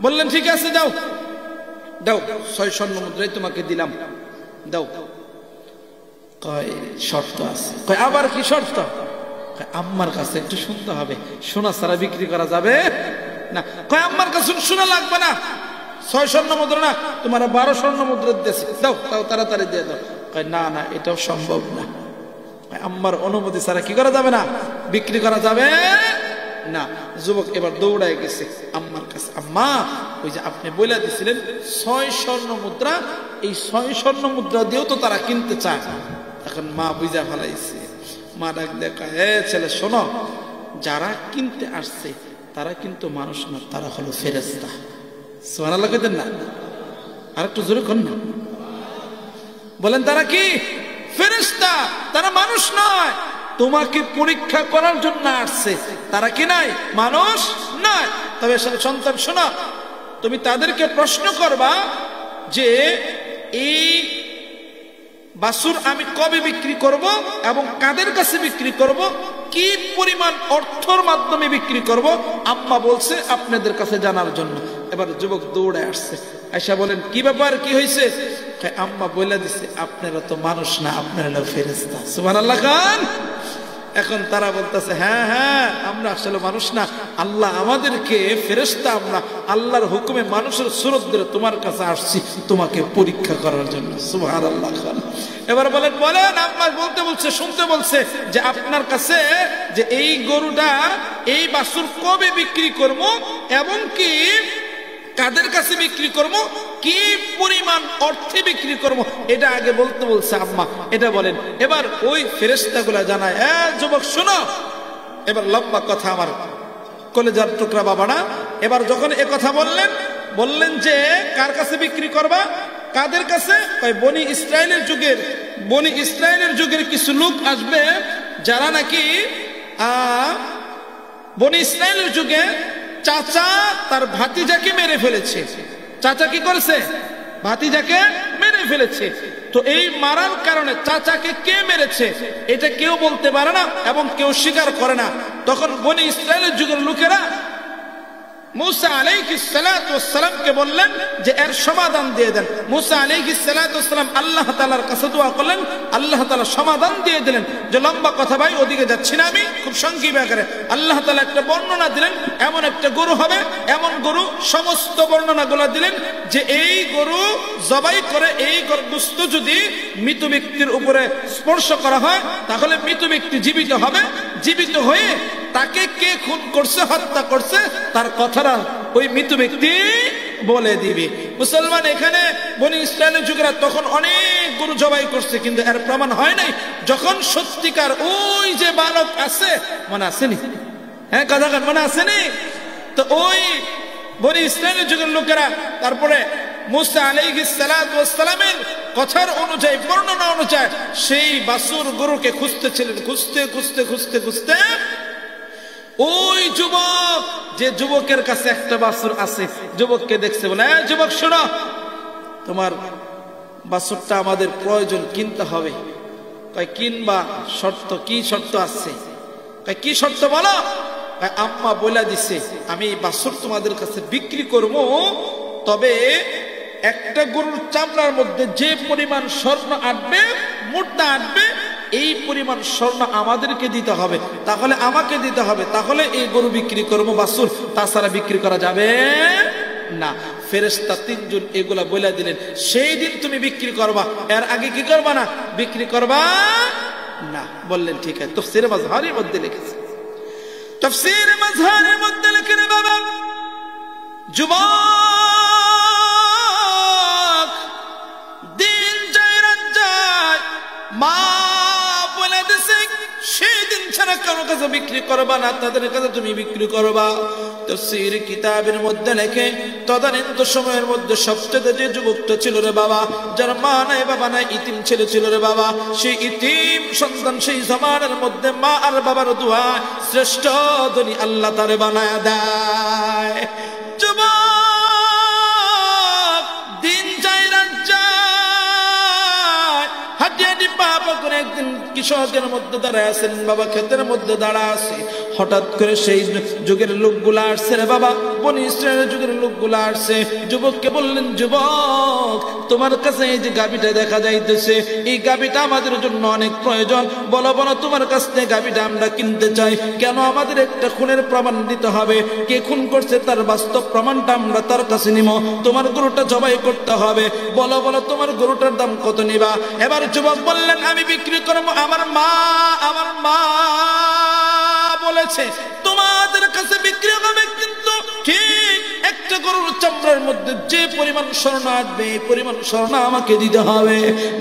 A: বললেন ঠিক আছে দাও, দাও 6 স্বর্ণ মুদ্রাই তোমাকে দিলাম, দাও। কয় শর্ত আছে। কয় আবার কি শর্ত? আম্মার কাছে একটু শুনতে হবে, শোনা ছাড়া বিক্রি করা যাবে না। কয় আম্মার কাছে শোনা লাগবে না, 6 স্বর্ণ মুদ্রা না, তোমার 12 স্বর্ণ মুদ্রা দিতেছি, দাও দাও তাড়াতাড়ি দিয়ে দাও। কয় না না, এটাও সম্ভব না। আম্মার অনুমতি ছাড়া কি করা যাবে না, বিক্রি করা যাবে না। যুবক এবার দৌড়ায় গেছে আম্মার কাছে, আম্মা ওই যে আপনি বলে দিছিলেন 6 স্বর্ণ মুদ্রা, এই 6 স্বর্ণ মুদ্রা দিয়েও তো তারা কিনতে চায়। এখন মা বুঝা ফেলাইছে, মা ডাক দেখা, হে ছেলে শোনো, যারা কিনতে আসছে তারা কিন্তু মানুষ না, তারা হলো ফেরেশতা। সুবহানাল্লাহ কইতেন না? আর একটু জোরে কোন না, বলেন তারা কি? ফেরেশতা, তারা মানুষ নয়। তোমাকে পরীক্ষা করার জন্য আসছে, তারা কি নাই, মানুষ নয়। তবে সন্তান শোনো, তুমি তাদেরকে প্রশ্ন করবা যে এই বাছুর আমি কবে বিক্রি করব এবং কাদের কাছে বিক্রি করব, কি পরিমাণ অর্থের মাধ্যমে বিক্রি করব। আম্মা বলছে আপনাদের কাছে জানার জন্য। এবার যুবক দৌড়ে আসছে, আয়সা বলেন কি ব্যাপার, কি হয়েছে? আম্মা বলে দিছে আপনারা তো মানুষ না, আপনারা ফেরেশতা। সুবহানাল্লাহ খান। এখন তারা বলতেছে হ্যাঁ হ্যাঁ, আমরা আসলে মানুষ না, আল্লাহ আমাদেরকে ফেরেশতা, আমরা আল্লাহর হুকুমে মানুষের সুরত ধরে তোমার কাছে আসছি তোমাকে পরীক্ষা করার জন্য। সুবহানাল্লাহ খান। এবার বলেন বলেন, আম্মা বলতে বলছে, শুনতে বলছে যে আপনার কাছে যে এই গরুটা, এই বাছুর কবে বিক্রি করব এবং কি কাদের কাছে বিক্রি করব, কি পরিমাণ অর্থে বিক্রি করব, এটা আগে বলতে বলছে আম্মা, এটা বলেন। এবার ওই ফেরেশতাগুলা জানায়, যুবক শোনো, এবার লম্বা কথা আমার কলেজার টুকরা বাবা না। এবার যখন এ কথা বললেন যে কার কাছে বিক্রি করবা, কাদের কাছে? বনি ইসরায়েলের যুগের কিছু লোক আসবে যারা নাকি বনি ইসরায়েলের যুগে চাচা তার ভাতিজাকে মেরে ফেলেছে। চাচা কি করেছে? ভাতিজাকে মেরে ফেলেছে। তো এই মারার কারণে চাচাকে কে মেরেছে এটা কেউ বলতে পারে না এবং কেউ স্বীকার করে না। তখন বনি ইসরায়েলের যুগের লোকেরা মুসা আলাইহিস সালাতু ওয়াস সালামকে বললেন যে এর সমাধান দিয়ে দেন। মুসা আলাইহিস সালাতু ওয়াস সালাম আল্লাহ তাআলার কাছে দোয়া করলেন, আল্লাহ তাআলা সমাধান দিয়ে দিলেন। যে লম্বা কথা ভাই, ওদিকে যাচ্ছি না আমি, খুব সংক্ষেপ আকারে আল্লাহ তাআলা একটা বর্ণনা দিলেন, এমন একটা গরু হবে, এমন গরু, সমস্ত বর্ণনাগুলো দিলেন যে এই গরু জবাই করে এই গোশত যদি মৃত ব্যক্তির উপরে স্পর্শ করা হয় তাহলে মৃত ব্যক্তি জীবিত হবে, জীবিত হয়ে তাকে কে খুন করছে, হত্যা করছে, তার কথাটা ওই মৃত ব্যক্তি বলে দিবে। মুসলমান এখানে বনি ইসরায়েলের যুগেরা তখন অনেক গরু জবাই করছে, কিন্তু এর প্রমাণ হয় নাই। যখন সত্যিকার ওই যে বালক আছে, মনে আসেনি? হ্যাঁ কথা মনে আসেনি? তো ওই বনি ইসরায়েলের যুগের লোকেরা তারপরে মুসা আলাইহিস সালাতু ওয়াস সালামের কথার অনুযায়ী, বর্ণনা অনুযায়ী সেই বাছুর গরুকে খুঁজতেছিলেন। খুঁজতে ওই যুবক, যে যুবকের কাছে একটা বাছুর আছে, যুবককে দেখছে, বলে যুবক শোনো, তোমার বাছুরটা আমাদের প্রয়োজন, কিনতে হবে। কয় কিনবা, শর্ত কি? শর্ত আছে। কয় কি শর্ত বলো? আম্মা বলে দিছে আমি এই বাছুর তোমাদের কাছে বিক্রি করব, তবে একটা গরুর চামড়ার মধ্যে যে পরিমাণ স্বর্ণ আটবে, মুদ্রা আটবে, এই পরিমাণ স্বর্ণ আমাদেরকে দিতে হবে, তাহলে আমাকে দিতে হবে, তাহলে এই গরু বিক্রি করবো বাছুর, তাছাড়া বিক্রি করা যাবে না। ফেরেশতা 3 জন এগুলা বলে দিলেন, সেই দিন তুমি বিক্রি করবা, এর আগে কি করবা না, বিক্রি করবা না। বললেন ঠিক আছে। তাফসীরে মাজহারের মধ্যে লিখেছে, তাফসীরে মাজহারের মধ্যে লিখেন বাবা, যুবক দিন যায় রাত যায়, মা বলে দিছে সেই দিন ছাড়া কারো কাছে বিক্রি করবা না, তাদের কাছে তুমি বিক্রি করবা। তাফসীর কিতাবের মধ্যে লেখে, তদানীন্ত সময়ের মধ্যে সবচেয়ে যে যুবকটা ছিল রে বাবা, যার মা নাই বাবা নাই, ইতিম ছেলে ছিল রে বাবা, সেই ইতিম সন্তান সেই জামানার মধ্যে মা আর বাবার দোয়া শ্রেষ্ঠ ধনী আল্লাহ তারে বানায় দেয়। যুবক দিন যায় রাত যায়, হাঁটি হাঁটি পা পা করে একদিন কৃষকের মধ্যে দাঁড়ায় আছেন বাবা, ক্ষেতের মধ্যে দাঁড়া আছে। হঠাৎ করে সেই যুগের লোকগুলা আসছে রে বাবা, বনি ইসরায়েলের যুগের লোকগুলা আসছে। যুবককে বললেন, যুবক তোমার কাছে এই যে গাভীটা দেখা যাইতেছে, এই গাভীটা আমাদের জন্য অনেক প্রয়োজন, বলো বলো তোমার কাছ থেকে গাভীটা আমরা কিনতে চাই। কেন? আমাদের একটা খুনের প্রমাণ দিতে হবে, কে খুন করছে তার বাস্তব প্রমাণটা আমরা তার কাছে নিব। তোমার গরুটা জবাই করতে হবে, বলো বলো তোমার গরুটার দাম কত নিবা? এবার যুবক বললেন, আমি বিক্রি করবো। আমার মা বলেছে তোমাদের কাছে বিক্রি হবে, কিন্তু ঠিক একটা গরুর চামড়ার মধ্যে যে পরিমাণ স্বর্ণ আসবে এই পরিমাণ স্বর্ণ আমাকে দিতে হবে।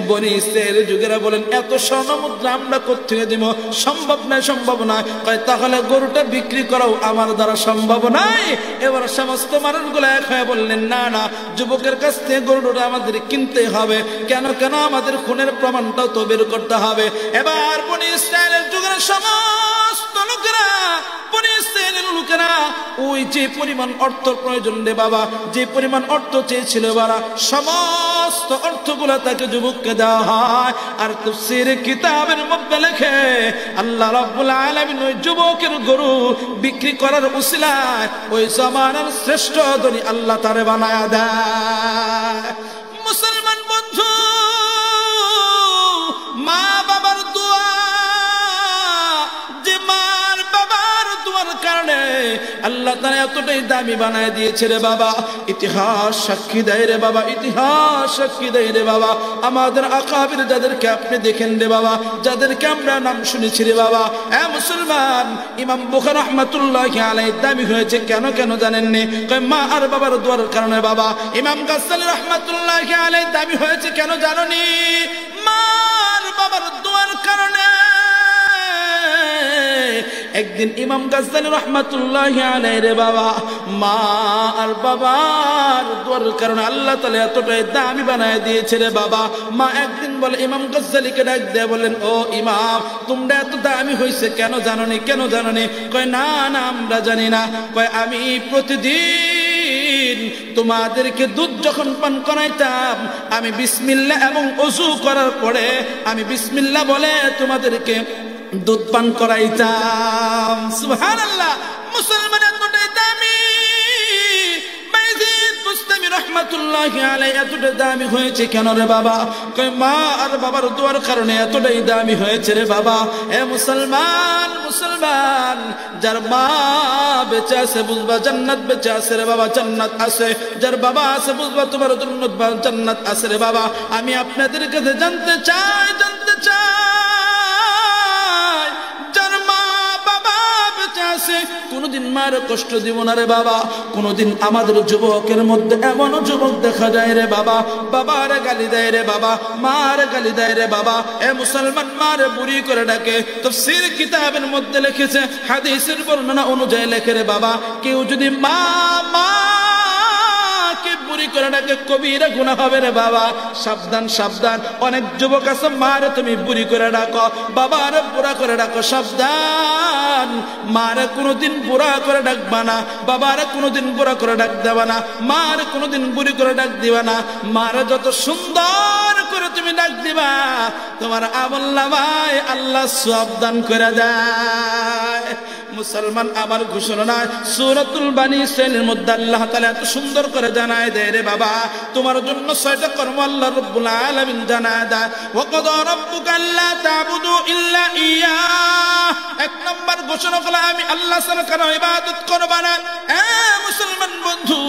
A: বনি ইসরায়েলের যুগেরা বলেন, এত স্বর্ণ মুদ্রা আমরা কোত্থেকে দিব? সম্ভব নয়, সম্ভব নয়। তাহলে গরুটা বিক্রি করাও আমার দ্বারা সম্ভব নয়। এবার সমস্ত মানুষগুলো এক হয়ে বললেন, না না, যুবকের কাছ থেকে গরুটা আমাদের কিনতে হবে। কেন? কেন আমাদের খুনের প্রমাণটাও তো বের করতে হবে। এবার বনি ইসরায়েলের যুগের সমস্ত লোকেরা, বনি ইসরায়েলের লোকেরা ওই যে পরিমাণ অর্থ প্রয়োজন রে বাবা, যে পরিমাণ অর্থ চেয়েছিল বাবা, সমস্ত অর্থগুলা তাকে যুবককে দেওয়া হয়। আর তাফসীর কিতাবের মধ্যে লেখে আল্লাহ রাব্বুল আলামিন ওই যুবকের গরু বিক্রি করার উসিলায় ওই জামানার শ্রেষ্ঠ ধনী আল্লাহ তারে বানায়া দেয়। মুসলমান বন্ধু, মা বাবার দোয়া, যে মার বাবার দোয়ার কারণে আল্লাহ তাআলা এতটাই দামি বানায় দিয়েছে রে বাবা। ইতিহাস সাক্ষী দেয় রে বাবা, ইতিহাস সাক্ষী দেয় রে বাবা। আমাদের আকাবির যাদেরকে আপনি দেখেন রে বাবা, যাদেরকে আমরা নাম শুনেছি রে বাবা, এ মুসলমান, ইমাম বুখারী রাহমাতুল্লাহি আলাইহি দামি হয়েছে কেন কেন জানেননি? মা আর বাবার দোয়ার কারণে বাবা। ইমাম গাজ্জালী রাহমাতুল্লাহি আলাইহি দামি হয়েছে কেন জানেননি? মা আর বাবার দোয়ার কারণে। একদিন ইমাম গাজ্জালী রাহমাতুল্লাহি আলাইহি রে বাবা, মা আর বাবার দোয়ার কারণে আল্লাহ তাআলা এতটাই দামি বানায় দিয়েছে রে বাবা। মা একদিন বলে ইমাম গাজ্জালীকে ডাক দিয়ে বলেন, ও ইমাম, তোমরা এত দামি হইছে কেন জানোনি? কেন জানোনি? কয় না না, আমরা জানি না। কয় আমি প্রতিদিন তোমাদেরকে দুধ যখন পান করাইতাম, আমি বিসমিল্লাহ এবং ওযু করার পরে আমি বিসমিল্লাহ বলে তোমাদেরকে দুধ পান করাইতাম। সুবহানাল্লাহ। মুসলমান এতটাই দামি। বাইজিদ বুস্তামি রাহমাতুল্লাহি আলাইহি এতটাই দামি হয়েছে কেন রে বাবা? কয় মা আর বাবার দোয়ার কারণে এতটাই দামি হয়েছে রে বাবা। এ মুসলমান, মুসলমান, যার মা বেঁচে আছে বুঝবা জান্নাত বেঁচে আছে রে বাবা, জান্নাত আছে। যার বাবা আছে বুঝবা তোমার জন্য জান্নাত আছে রে বাবা। আমি আপনাদের কাছে জানতে চাই, কোনদিন মার কষ্ট দিব না রে বাবা। কোনদিন আমাদের যুবকের মধ্যে এমন যুবক দেখা যায় রে বাবা, বাবার গালি দেয় রে বাবা, মার গালি দেয় রে বাবা। এ মুসলমান, মার বুড়ি করে ডাকে। তাফসীর কিতাবের মধ্যে লিখেছে, হাদিসের বর্ণনা অনুযায়ী লেখে রে বাবা, কেউ যদি মা বুড়ি করে ডাকে কবিরা গুনাহ হবে রে বাবা। সাবধান, সাবধান। অনেক যুবক আছে মারে তুমি বুড়ি করে ডাকো, বাবারে বুড়া করে ডাকো। সাবধান, মারে কোনোদিন বুড়া করে ডাকবা না, বাবারে কোনোদিন বুড়া করে ডাক দেবা না, মারে কোনোদিন বুড়ি করে ডাক দিবা না। মারে যত সুন্দর করে তুমি ডাক দিবা, তোমার আমলনামায় আল্লাহ সওয়াব দান করে দেয়। মুসলমান, আমার ঘোষণা সূরাতুল বানী ইসরাঈলের মধ্যে আল্লাহ তাআলা এত সুন্দর করে জানায় দেয় রে বাবা, তোমার জন্য 6টা কর্ম আল্লাহ রাব্বুল আলামিন জানায় দেয়। ওয়া ক্বাদা রাব্বুকা আল্লা তা'বুদু ইল্লা ইয়্যাহ। এক নম্বর ঘোষণা হলো আমি আল্লাহ ছাড়া কারো ইবাদত করব না। এ মুসলমান বন্ধু,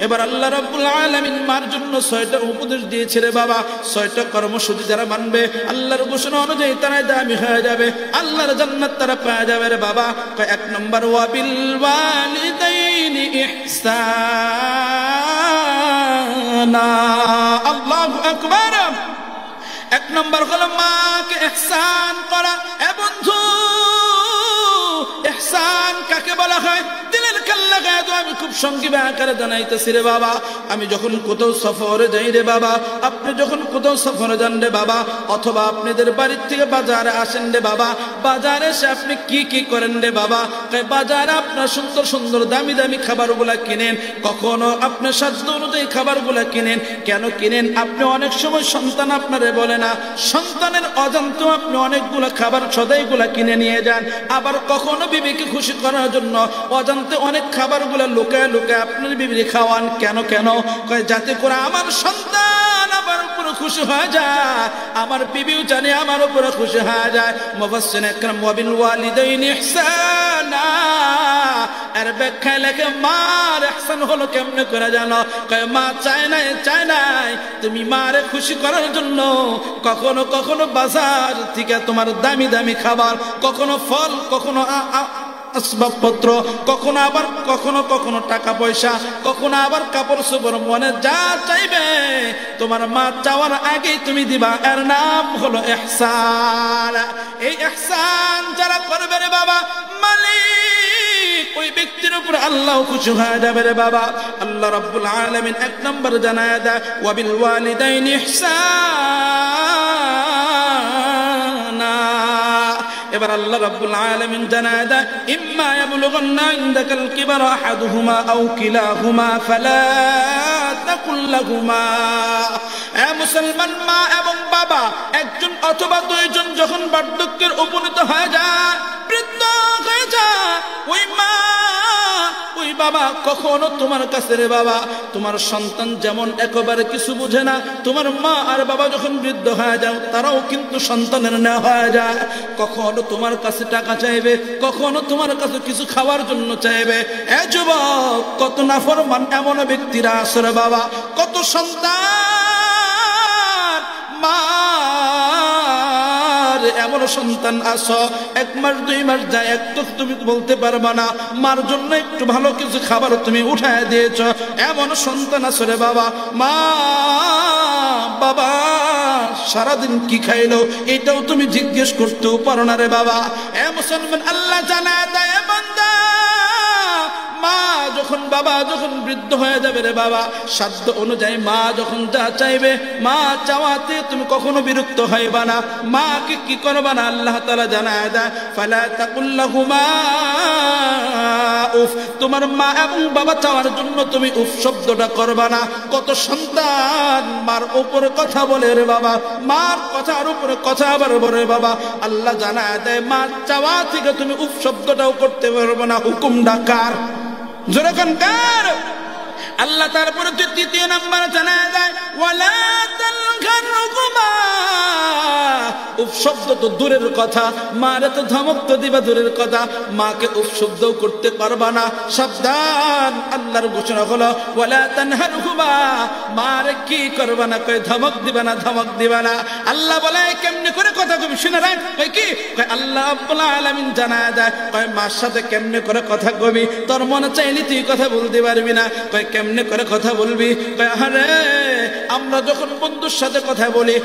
A: এবার আল্লাহ রাব্বুল আলামিন মার জন্য 6টা উপদেশ দিয়েছে রে বাবা। 6টা কর্মসূচি যারা মানবে আল্লাহর ঘোষণা অনুযায়ী তারা দামি হয়ে যাবে, আল্লাহর জান্নাত তারা পেয়ে যাবে রে বাবা। এক নম্বর, ওয়াবিল ওয়ালিদাইনি ইহসানা। আল্লাহু আকবার। এক নম্বর হলো মাকে ইহসান করা। এ বন্ধু, ইহসান কাকে বলা হয়? দিলের কান লাগায় তো আমি খুব সংক্ষেপে আকারে জানাইতেছি রে বাবা। আমি যখন কোথাও সফরে যাই রে বাবা, আপনি যখন কোথাও সফরে যান রে বাবা, অথবা আপনাদের বাড়ির থেকে বাজারে আসেন রে বাবা, বাজারে এসে আপনি কি কি করেন রে বাবা? বাজারে আপনার সুন্দর সুন্দর দামি দামি খাবারগুলা কিনেন, কখনো আপনার স্বাস্থ্য অনুযায়ী খাবারগুলা কিনেন। কেন কিনেন? আপনি অনেক সময় সন্তান আপনারে বলে না, সন্তানের অজান্তেও আপনি অনেকগুলো খাবার সদাইগুলা কিনে নিয়ে যান। আবার কখনো বিবিকে খুশি করার জন্য অজান্তে অনেক খাবারগুলা লুকায় লুকায় আপনার বিবি খাওয়ান। কেন কেন? যাতে করে আমার সন্তান আমার উপরে খুশি হয়ে যায়, আমার বিবিও জানে আমার উপরে খুশি হয়ে যায়। মুফাসসিরিন একরাম ওয়া বিল ওয়ালিদাইনি ইহসানা এর ব্যাখ্যায় লেখে মার ইহসান হলো কেমনে করে জানো? মা চায় নাই তুমি মারে খুশি করার জন্য কখনো কখনো বাজার থেকে তোমার দামি দামি খাবার, কখনো ফল, কখনো আসবাবপত্র, কখনো আবার কখনো কখনো টাকা পয়সা, কখনো আবার কাপড় চোপড়, মনে যা চাইবে তোমার মা চাওয়ার আগেই তুমি দিবা। এর নাম হলো ইহসান। এই ইহসান যারা করবে রে বাবা, মালিক ওই ব্যক্তির উপর আল্লাহ খুশি হয়ে যাবে রে বাবা। আল্লাহ রাব্বুল আলামিন এক নম্বর জানায় দেয় ওয়া বিল ওয়ালিদাইনি ইহসানা। এবার আল্লাহ রাব্বুল আলামিন জানায় দেয় ইম্মা ইয়াবলুগান্না ইনদাকাল কিবারা আহাদুহুমা আও কিলাহুমা ফালা তাকুল লাহুমা। এ মুসলমান, মা এবং বাবা একজন অথবা দুইজন যখন বার্ধক্যের উপনীত হয়ে যায়, বৃদ্ধ হয়ে যায়, ওই মা ওই বাবা কখনো তোমার কাছে রে বাবা, তোমার সন্তান যেমন একেবারে কিছু বুঝে না, তোমার মা আর বাবা যখন বৃদ্ধ হয়ে যাও তারাও কিন্তু সন্তানের নেওয়া হয়ে যায়। কখনো তোমার কাছে টাকা চাইবে, কখনো তোমার কাছে কিছু খাওয়ার জন্য চাইবে। এ যুবক, কত নাফরমান এমন ব্যক্তিরা আছে রে বাবা, কত সন্তান মা এমন সন্তান আছো, 1 মাস 2 মাস যায় একটু তুমি বলতে পারবা না, মার জন্য একটু ভালো কিছু খাবার তুমি উঠায় দিয়েছ। এমন সন্তান আছো রে বাবা, মা বাবা সারাদিন কি খাইলো এটাও তুমি জিজ্ঞেস করতেও পারো না রে বাবা। এ মুসলমান, আল্লাহ জানায় দেয় বান্দা, মা যখন বাবা যখন বৃদ্ধ হয়ে যাবে রে বাবা, সাধ্য অনুযায়ী মা যখন যা চাইবে, মা চাওয়াতে তুমি কখনো বিরক্ত হইবা না। মাকে কি করবা না? আল্লাহ তাআলা জানায় দেয় ফালা তাকুল লাহুমা উফ। তোমার মা এবং বাবা চাওয়ার জন্য তুমি উফ শব্দটা করবা না। কত সন্তান মার উপরে কথা বলে রে বাবা, মার কথার উপরে কথা আবার বলে বাবা। আল্লাহ জানায় দেয় মা চাওয়া থেকে তুমি উফ শব্দটাও করতে পারবে না। হুকুম ডাকার জোরে কার? আল্লাহ তারপরে 3 নম্বর জানায় দেয় ওয়ালা তানহারহুমা। উফ শব্দ তো দূরের কথা, মারে তো ধমক তো দিবা দূরের কথা, মাকে উফ শব্দও করতে পারবা না। সাবধান, আল্লাহর ঘোষণা হলো ওয়ালা তানহারহুমা, মারে কি করবা না? কই ধমক দিবা না, ধমক দিবা না। আল্লাহ বলে কেমনে করে কথা কবি শুনে রাখ। কই কি? কই আল্লাহ রাব্বুল আলামিন জানায় দেয় কই মার সাথে কেমনে করে কথা কবি, তোর মনে চাইলে তুই কথা বলতে পারবি না। কই কেমনে করে কথা বলবি? কই আরে আমরা যখন বন্ধুর সাথে কথা বলি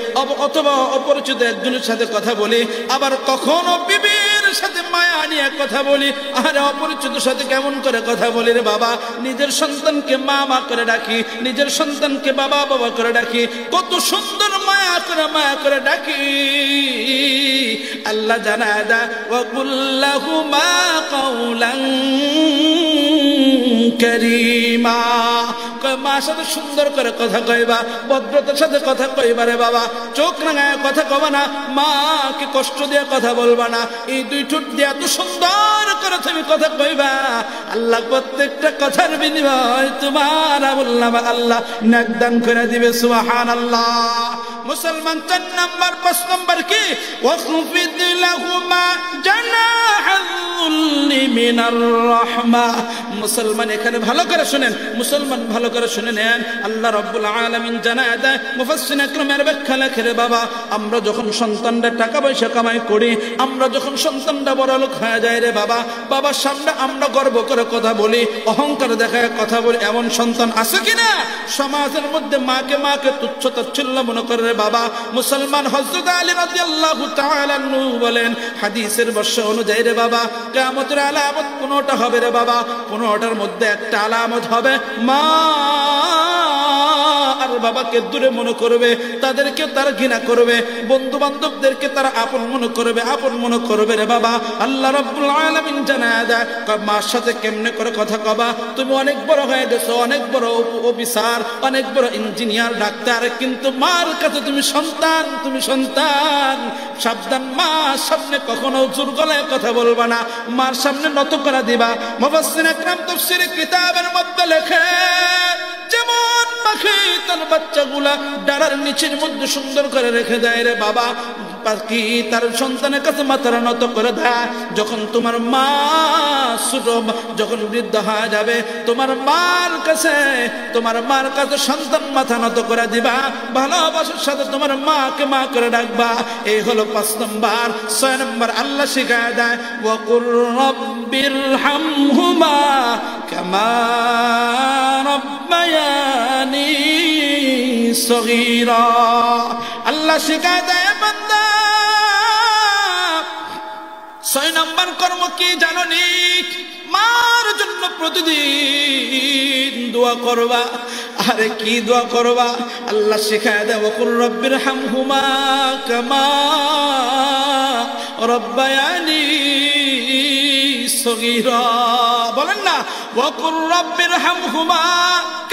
A: অথবা অপরিচিত একজনের সাথে কথা বলি, আবার কখনো বিবির সাথে মায়া নিয়ে কথা বলি, আরে অপরিচিত সাথে কেমন করে কথা বলি রে বাবা। নিজের সন্তানকে মা মা করে ডাকি, নিজের সন্তানকে বাবা বাবা করে ডাকি, কত সুন্দর মায়া করে ডাকি। আল্লাহ জানায় দেয় ওয়া কুল লাহুমা কাওলান কারীমা। মার সাথে সুন্দর করে কথা কইবা, ভদ্রতার সাথে কথা কইবা রে বাবা। চোখ রাঙায় কথা কবা না, মাকে কষ্ট দিয়ে কথা বলবা না। এই 2 ঠোঁট দিয়ে এত সুন্দর করে তুমি কথা কইবা, আল্লাহ প্রত্যেকটা কথার বিনিময় তোমার আমলনামা আল্লাহ নেক দান করে দিবে। সুবহানাল্লাহ। মুসলমান 4 নম্বর 5 নম্বর কি? ওয়াখফিদ লাহুমা জানাহাল যুল্লি মিনার রাহমা। মুসলমান এখানে ভালো করে শুনেন, মুসলমান ভালো করে শুনে নেন। আল্লাহ রাব্বুল আলামিন জানায় দেয়, মুফাসসিরিন একরামের ব্যাখ্যা লেখে রে বাবা, আমরা যখন সন্তানরা টাকা পয়সা কামাই করি, আমরা যখন সন্তানরা বড় লোক হয়ে যায় রে বাবা, বাবার সামনে আমরা গর্ব করে কথা বলি, অহংকার দেখায় কথা বলি, এমন সন্তান আছে কিনা? সমাজের মধ্যে মাকে তুচ্ছ তাচ্ছিল্য মনে করে রে বাবা। মুসলমান হযরত আলী রাদিয়াল্লাহু তাআলা আনহু বলেন, হাদিসের বর্ষ অনুযায়ী রে বাবা, কিয়ামতের আলামত 15টা হবে রে বাবা। 15টার মধ্যে একটা আলামত হবে মা আর বাবাকে দূরে মনে করবে, তাদেরকে তারা ঘৃণা করবে, বন্ধু বান্ধবদেরকে তারা আপন মনে করবে, আপন মনে করবে রে বাবা। আল্লাহ রাব্বুল আলামিন জানায় দেয় মার সাথে কেমনে করে কথা কবা। তুমি অনেক বড় হয়ে গেছো, অনেক বড় অফিসার, অনেক বড় ইঞ্জিনিয়ার, ডাক্তার, কিন্তু মার কাছে তুমি সন্তান, তুমি সন্তান। সাবধান, মার সামনে কখনো জোর গলায় কথা বলবা না, মার সামনে নত করে দিবা। মুফাসসির একরাম তাফসীরে কিতাবের মধ্যে লেখে যেমন পাখি তার বাচ্চাগুলা ডানার নিচের মধ্যে সুন্দর করে রেখে দেয় রে বাবা, পাখি তার সন্তানের কাছে মাথা নত করে দেয়। যখন তোমার মা ছোট, যখন বৃদ্ধ হয়ে যাবে, তোমার মার কাছে সন্তান মাথা নত করে দিবা, ভালোবাসার সাথে তোমার মাকে মা করে ডাকবা। এই হলো 5 নম্বর। 6 নম্বর আল্লাহ শিখায় দেয় ওয়াকুর রাব্বিরহামহুমা কামা রাব্বায়ানি সগীরা। আল্লাহ শিখায় দেয় বান্দা 6 নম্বর কর্ম কি জানোনি? মার জন্য প্রতিদিন দোয়া করবা। আরে কি দোয়া করবা? আল্লাহ শিখায় দেয় ওয়াকুর রাব্বিরহামহুমা কামা রাব্বায়ানি সগীরা। বলেন না ওয়াকুর রাব্বিরহামহুমা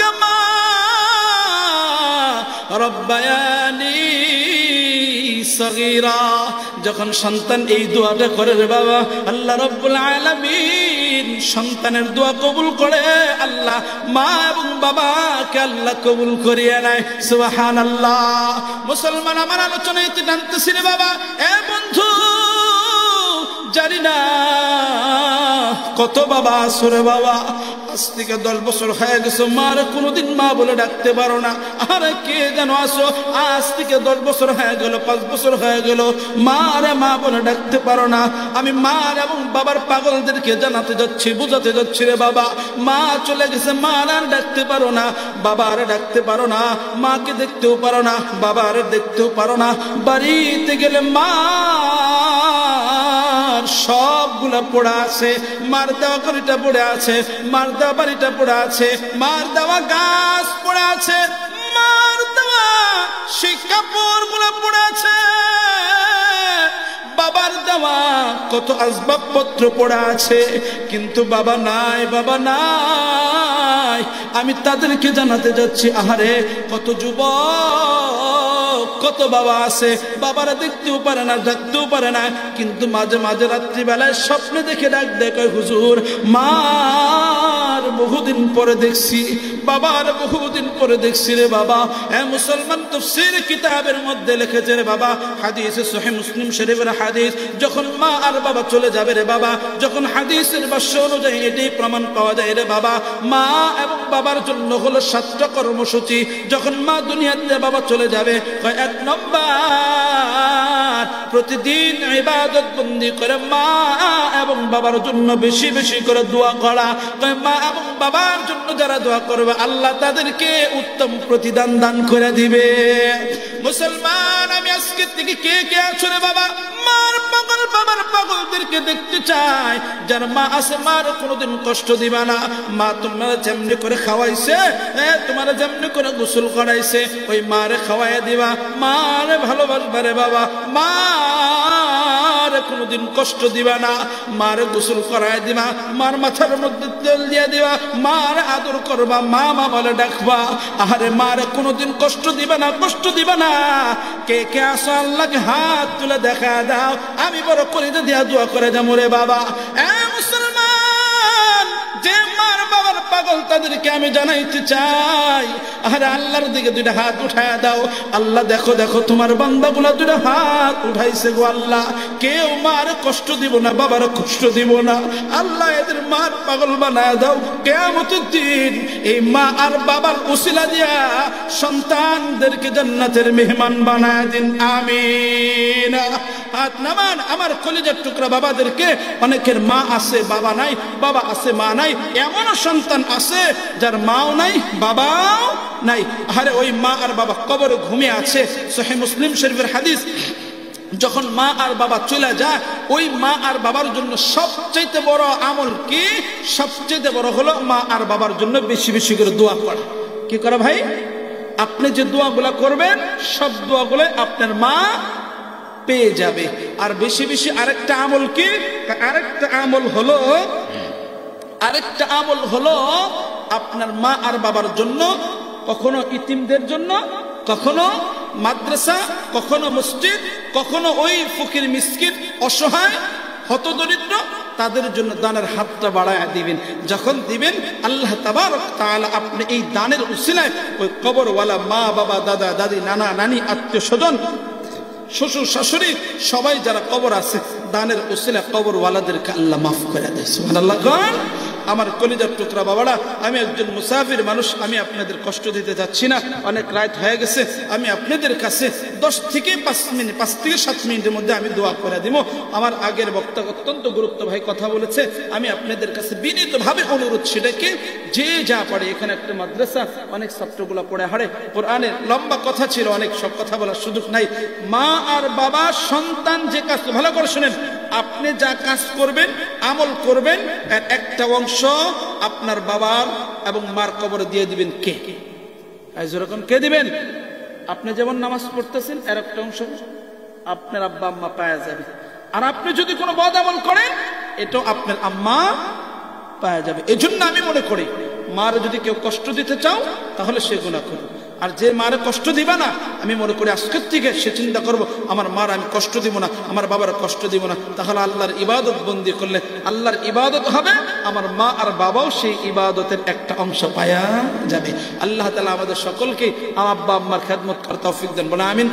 A: কামা রাব্বায়ানি সগীরা। যখন সন্তান এই দোয়াটা করে রে বাবা, আল্লাহ রাব্বুল আলামিন সন্তানের দোয়া কবুল করে। আল্লাহ মা এবং বাবাকে আল্লাহ কবুল করিয়ে নেয়। সুবহানাল্লাহ। মুসলমান, আমার আলোচনায় টানতেছি রে বাবা। এ বন্ধু, জানি না কত বাবা আসরে বাবা, আজ থেকে 10 বছর হয়ে গেছে, মার কোনোদিন মা বলে ডাকতে পারো না। আরে কে যেন আসো, আজ থেকে 10 বছর হয়ে গেল, 5 বছর হয়ে গেল, মারে মা বলে ডাকতে পারো না। আমি মার এবং বাবার পাগলদেরকে জানাতে যাচ্ছি, বুঝাতে যাচ্ছি রে বাবা, মা চলে গেছে, মা আর ডাকতে পারো না, বাবার ডাকতে পারো না, মাকে দেখতেও পারো না, বাবার দেখতেও পারো না। বাড়িতে গেলে মা সবগুলা পড়া আছে, মার দেওয়া করিটা পড়ে আছে, মার দেওয়া বাড়িটা পড়ে আছে, মার দেওয়া গাছ পড়ে আছে, মার দেওয়া সেই কাপড় গুলা পড়ে আছে, বাবার দেওয়া কত আসবাবপত্র পড়ে আছে, কিন্তু বাবা নাই, বাবা নাই। আমি তাদেরকে জানাতে যাচ্ছি, আহারে কত যুবক, কত বাবা আছে, বাবারা দেখতেও পারে না, ডাকতেও পারে না, কিন্তু মাঝে মাঝে রাত্রিবেলায় স্বপ্নে দেখে ডাক দেখে, হুজুর মার বহুদিন পরে দেখছি, বাবার বহুদিন পরে দেখছি রে বাবা। এ মুসলমান, তাফসীর কিতাবের মধ্যে লিখেছে রে বাবা, হাদিসে সহিহ মুসলিম শরীফের হাদিস, যখন মা আর বাবা চলে যাবে রে বাবা, যখন হাদিসের ভাষ্য অনুযায়ী এটাই প্রমাণ পাওয়া যায় রে বাবা, মা এবং বাবার জন্য হলো 7টা কর্মসূচি। যখন মা দুনিয়াতে বাবা চলে যাবে, 1 নম্বর প্রতিদিন ইবাদত বন্দি করে মা এবং বাবার জন্য বেশি বেশি করে দোয়া করা। মা এবং বাবার জন্য যারা দোয়া করবে, আল্লাহ তাদেরকে উত্তম প্রতিদান দান করে দিবে। মুসলমান, আমি আজকে থেকে কে কে আছো রে বাবা, মার পাগল বাবার পাগলদেরকে দেখতে চাই। যার মা আছে, মার কোনোদিন কষ্ট দিবা না। মা তোমার যেমনি করে খাওয়াইছে, তোমার যেমনি করে গোসল করাইছে, ওই মারে খাওয়াইয়া দিবা, মারে ভালোবাসবা রে বাবা। মার কোনোদিন কষ্ট দিবা না, মারে গোসল করাই দিবা, মার মাথার মধ্যে তেল দিয়ে দিবা, মার আদর করবা, মা মা বলে ডাকবা। আরে মারে কোনোদিন কষ্ট দিবা না, কষ্ট দিবা না। কে কে আসো, আল্লাহকে হাত তুলে দেখা দাও, আমি বড় কলিজা দিয়া দোয়া করে যাবো রে বাবা। এ মুসলমান, যে মার বাবার পাগল তাদেরকে আমি জানাইতে চাই, আরে আল্লাহর দিকে 2টা হাত উঠায়া দাও। আল্লাহ দেখো দেখো, তোমার বান্দাগুলা 2টা হাত উঠাইছে গো আল্লাহ। কেউ মার কষ্ট দিব না, বাবার কষ্ট দিব না। আল্লাহ এদের মার পাগল বানায় দাও। কিয়ামতের দিন এই মা আর বাবার উসিলা দিয়া সন্তানদেরকে জান্নাতের মেহমান বানায় দিন, আমিন। হাত নামান আমার কলিজার টুকরা বাবাদেরকে। অনেকের মা আছে, বাবা নাই, বাবা আছে, মা নাই। এমনও সন্তান আছে যার মাও নাই, বাবাও নাই। আরে ওই মা আর বাবা কবরে ঘুমিয়ে আছে। সহিহ মুসলিম শরীফের হাদিস, যখন মা আর বাবা চলে যায়, ওই মা আর বাবার জন্য সবচেয়ে বড় আমল কি? সবচেয়ে বড় হলো মা আর বাবার জন্য বেশি বেশি করে দোয়া করা। কি করা ভাই? আপনি যে দোয়াগুলা করবেন সব দোয়াগুলো আপনার মা পেয়ে যাবে। আর বেশি বেশি আরেকটা আমল কি? আরেকটা আমল হলো আপনার মা আর বাবার জন্য, কখনো ইতিমদের জন্য, কখনো মাদ্রাসা, কখনো মসজিদ, কখনো ওই ফকির মিসকিন অসহায় হতদরিদ্র তাদের জন্য দানের হাতটা বাড়ায় দিবেন। যখন দিবেন আল্লাহ তাবারক তাআলা আপনি এই দানের উসিলায় ওই কবরওয়ালা মা বাবা দাদা দাদি নানা নানি আত্মীয় স্বজন শ্বশুর শাশুড়ি সবাই যারা কবর আছে দানের উসিলায় কবরওয়ালাদেরকে আল্লাহ মাফ করে দেয়। সুবহানাল্লাহ। আমার কলিজার টুকরা বাবারা, আমি একজন মুসাফির মানুষ, আমি আপনাদের কষ্ট দিতে যাচ্ছি না, অনেক রাত হয়ে গেছে। আমি আপনাদের কাছে 10 থেকে 5 মিনিট, 5 থেকে 7 মিনিটের মধ্যে আমি দোয়া করে দিব। আমার আগের বক্তা অত্যন্ত গুরুত্ব ভাই কথা বলেছে, আমি আপনাদের কাছে বিনীতভাবে অনুরোধ, সেটাকে যে যা পারে, এখানে একটা মাদ্রাসা, অনেক ছাত্রগুলো পড়ে হারে, কোরআনের লম্বা কথা ছিল, অনেক সব কথা বলার সুযোগ নাই। মা আর বাবা সন্তান যে কাজ, ভালো করে শুনেন, আপনি যা কাজ করবেন আমল করবেন এর একটা অংশ আপনার বাবার এবং মার কবরে দিয়ে দিবেন। কে যেরকম কে দিবেন? আপনি যেমন নামাজ পড়তেছেন এর একটা অংশ আপনার আব্বা আম্মা পাওয়া যাবে। আর আপনি যদি কোনো বদ আমল করেন এটাও আপনার আম্মা পাওয়া যাবে। এজন্য আমি মনে করি মার যদি কেউ কষ্ট দিতে চাও তাহলে সে গুনাহ করো, আর যে মারে কষ্ট দিবা না, আমি মনে করি আজকের থেকে সে চিন্তা করবো আমার মার আমি কষ্ট দিব না, আমার বাবার কষ্ট দিব না। তাহলে আল্লাহর ইবাদত বন্দি করলে আল্লাহর ইবাদত হবে, আমার মা আর বাবাও সেই ইবাদতের একটা অংশ পায়া যাবে। আল্লাহ তাআলা আমাদের সকলকে আব্বা আম্মার খেদমত করার তৌফিক দেন, বলে আমিন।